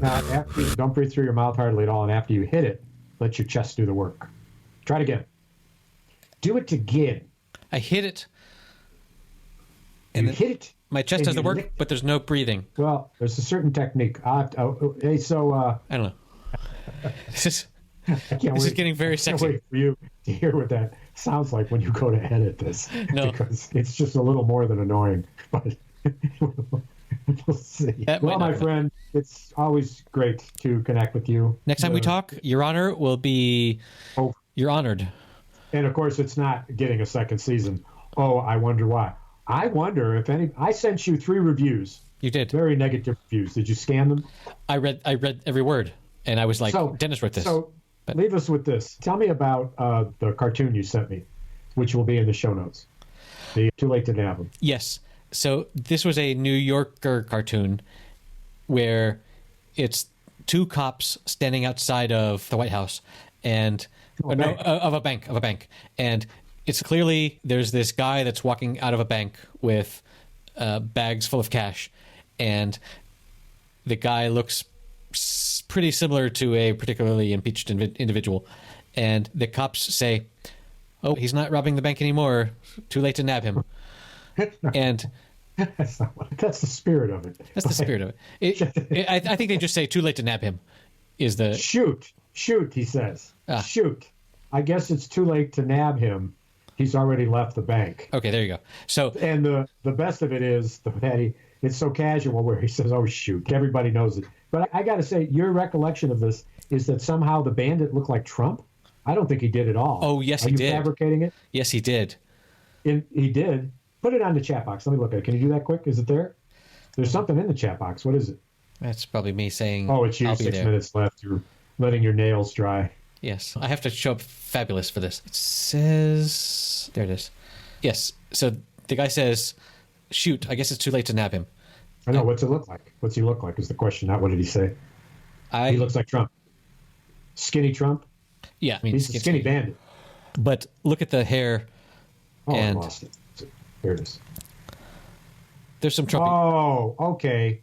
Now, don't breathe through your mouth hardly at all, and after you hit it, let your chest do the work. Try it again. Do it again. I hit it. And you hit it. My chest does the work, but there's no breathing. Well, there's a certain technique. I don't know. This is getting very sexy. I can't wait for you to hear what that sounds like when you go to edit this. No. Because it's just a little more than annoying. But we'll see. Well, my friend, it's always great to connect with you. Next time we talk, Your Honor will be... Oh. You're honored. And, of course, it's not getting a second season. Oh, I wonder why. I wonder if any... I sent you 3 reviews. You did. Very negative reviews. Did you scan them? I read every word, and I was like, Dennis wrote this. So leave us with this. Tell me about the cartoon you sent me, which will be in the show notes. The Too Late to Nab 'Em. Yes. So this was a New Yorker cartoon where it's 2 cops standing outside of the White House and... of a bank. And it's clearly there's this guy that's walking out of a bank with bags full of cash, and the guy looks pretty similar to a particularly impeached individual. And the cops say, "Oh, he's not robbing the bank anymore. Too late to nab him." And that's the spirit of it. That's the spirit of it. I think they just say, "Too late to nab him." Is the shoot? He says. Shoot. I guess it's too late to nab him. He's already left the bank. Okay, there you go. So, and the best of it is that it's so casual where he says, "Oh shoot," everybody knows it. But I got to say, your recollection of this is that somehow the bandit looked like Trump. I don't think he did at all. Oh yes, he did. Are you fabricating it? Yes, he did. He did. Put it on the chat box. Let me look at it. Can you do that quick? Is it there? There's something in the chat box. What is it? That's probably me saying. Oh, it's you. 6 minutes left. You're letting your nails dry. Yes, I have to show up fabulous for this. It says... There it is. Yes, so the guy says, "Shoot, I guess it's too late to nab him." I know. What's it look like? What's he look like is the question, not what did he say. He looks like Trump. Skinny Trump? Yeah. I mean, he's a skinny bandit. But look at the hair. Oh, I lost it. Here it is. There's some Trumpy. Oh, okay.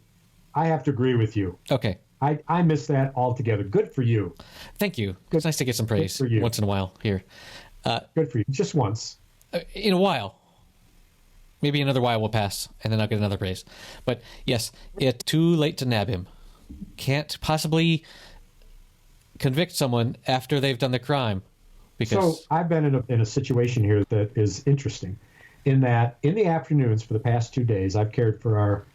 I have to agree with you. Okay. I missed that altogether. Good for you. Thank you. It's nice to get some praise once in a while here. Good for you. Just once. In a while. Maybe another while will pass, and then I'll get another praise. But yes, it's too late to nab him. Can't possibly convict someone after they've done the crime. So I've been in a situation here that is interesting, in that in the afternoons for the past 2 days, I've cared for our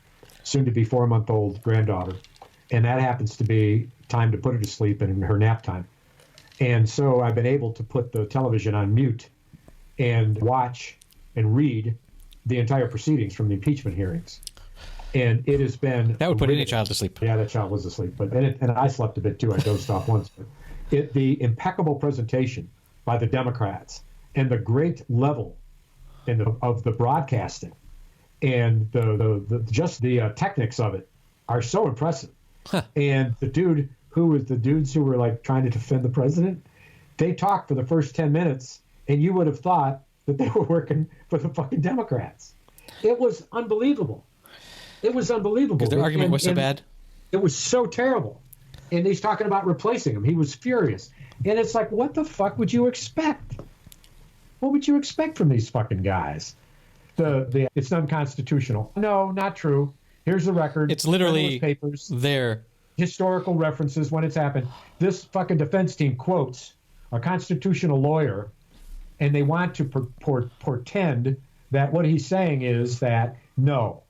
soon-to-be 4-month-old granddaughter. And that happens to be time to put her to sleep and her nap time. And so I've been able to put the television on mute and watch and read the entire proceedings from the impeachment hearings. And it has been... That would put any child to sleep. Yeah, that child was asleep. And I slept a bit too. I dozed off once. But the impeccable presentation by the Democrats and the great level of the broadcasting and the techniques of it are so impressive. Huh. And the dudes who were like trying to defend the president, They talked for the first 10 minutes, and you would have thought that they were working for the fucking Democrats. It was unbelievable. It was unbelievable. Because their argument was so bad. It was so terrible. And he's talking about replacing him. He was furious. And it's like, what the fuck would you expect? What would you expect from these fucking guys? It's unconstitutional. No, not true. Here's the record. It's literally papers, there. Historical references when it's happened. This fucking defense team quotes a constitutional lawyer, and they want to portend that what he's saying is that, no,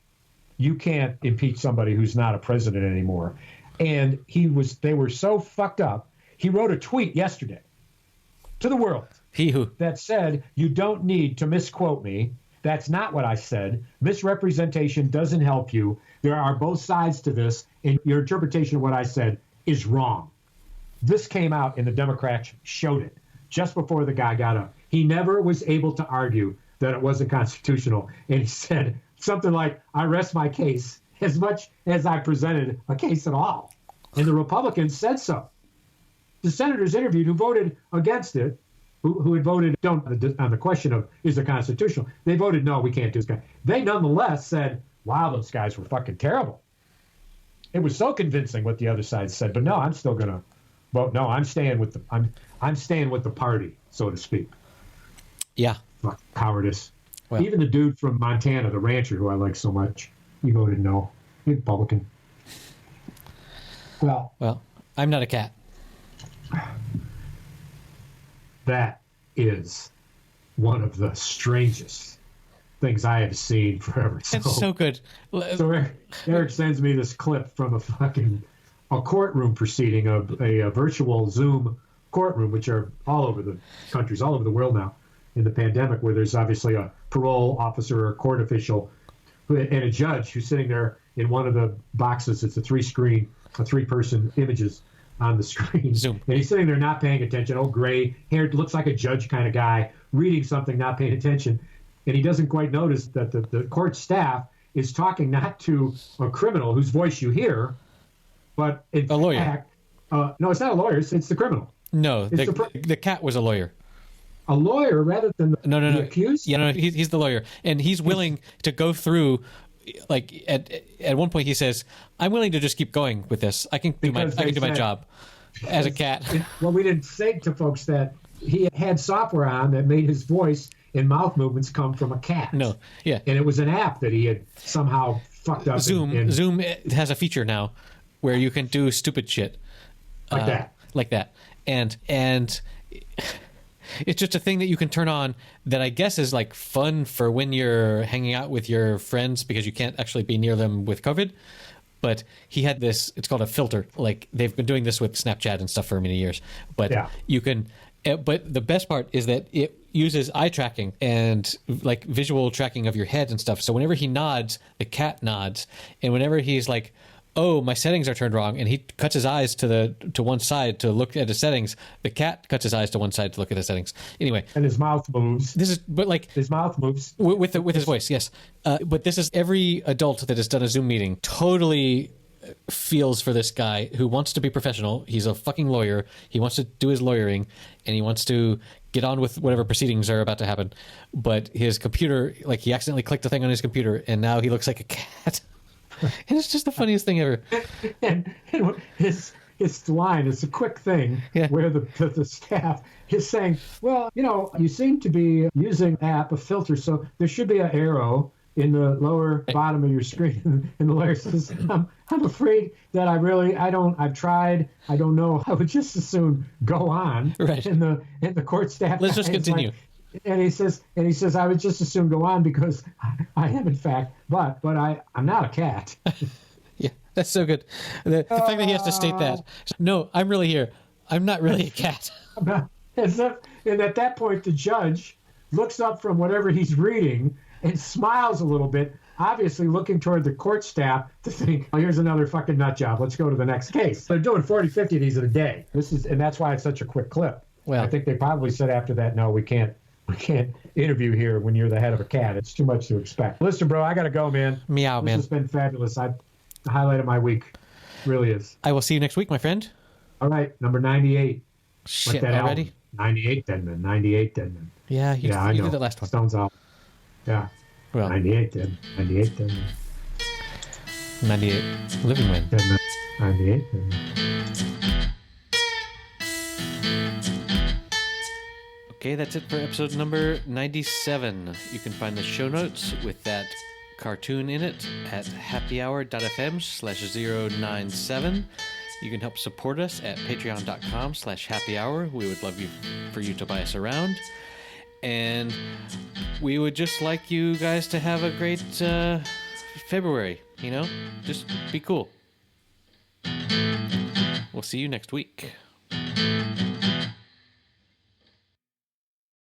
you can't impeach somebody who's not a president anymore. And they were so fucked up. He wrote a tweet yesterday to the world that said, you don't need to misquote me. That's not what I said. Misrepresentation doesn't help you. There are both sides to this, and your interpretation of what I said is wrong. This came out, and the Democrats showed it just before the guy got up. He never was able to argue that it wasn't constitutional, and he said something like, I rest my case as much as I presented a case at all. And the Republicans said so. The senators interviewed who voted against it, who had voted on the question of, is it constitutional? They voted, no, we can't do this guy. They nonetheless said, wow, those guys were fucking terrible. It was so convincing what the other side said, but no, I'm still going to vote. No, I'm staying with the party, so to speak. Yeah. Fuck, cowardice. Well, even the dude from Montana, the rancher who I like so much, he voted no. Republican. Well, I'm not a cat. That is one of the strangest things I have seen forever. It's so good. So Eric sends me this clip from a courtroom proceeding of a virtual Zoom courtroom, which are all over the countries, all over the world now in the pandemic, where there's obviously a parole officer or a court official and a judge who's sitting there in one of the boxes. It's a three-person images on the screen. Zoom. And he's sitting there not paying attention, old gray hair, looks like a judge kind of guy, reading something, not paying attention. And he doesn't quite notice that the court staff is talking not to a criminal whose voice you hear, but in a lawyer. Fact, no, it's not a lawyer. It's the criminal. No, the cat was a lawyer. A lawyer rather than the accused? Yeah, no, he's the lawyer. And he's willing to go through, like, at one point he says, I'm willing to just keep going with this. I can do my job as a cat. Well, we didn't say to folks that he had software on that made his voice and mouth movements come from a cat. No, yeah. And it was an app that he had somehow fucked up. Zoom has a feature now where you can do stupid shit. Like that. And it's just a thing that you can turn on that I guess is like fun for when you're hanging out with your friends because you can't actually be near them with COVID. But he had this, it's called a filter. Like they've been doing this with Snapchat and stuff for many years. But you can, but the best part is that it uses eye tracking and like visual tracking of your head and stuff. So whenever he nods, the cat nods. And whenever he's like, oh, my settings are turned wrong, and he cuts his eyes to one side to look at his settings, the cat cuts his eyes to one side to look at his settings. Anyway, and his mouth moves. His mouth moves with his voice. Yes, but this is every adult that has done a Zoom meeting totally feels for this guy who wants to be professional. He's a fucking lawyer. He wants to do his lawyering, and he wants to get on with whatever proceedings are about to happen. But his computer, like he accidentally clicked a thing on his computer, and now he looks like a cat. And it's just the funniest thing ever. And his line is a quick thing where the staff is saying, well, you seem to be using a filter, so there should be an arrow in the lower bottom of your screen. And the lawyer says, I'm afraid that I've tried, I don't know. I would just as soon go on. Right. And the court staff. Let's just continue. And he says, I would just assume go on because I am in fact, but I'm not a cat. Yeah, that's so good. The fact that he has to state that. No, I'm really here. I'm not really a cat. And at that point, the judge looks up from whatever he's reading and smiles a little bit, obviously looking toward the court staff to think, oh, here's another fucking nut job. Let's go to the next case. They're doing 40, 50 of these in a day. And that's why it's such a quick clip. Well, I think they probably said after that, no, we can't interview here when you're the head of a cat. It's too much to expect. Listen, bro, I got to go, man. Meow, man. This has been fabulous. The highlight of my week. Really is. I will see you next week, my friend. All right, number 98. Shit, already? 98 Dead Men. 98 Dead Men. Yeah, I you know. did the last one. Stones out. Yeah. Well, 98 Dead. 98 Dead Men. 98 Living Men. Dead Men. 98 Dead Men. Okay, that's it for episode number 97. You can find the show notes with that cartoon in it at happyhour.fm/097. You can help support us at patreon.com/happyhour. We would love for you to buy us around. And we would just like you guys to have a great February, Just be cool. We'll see you next week.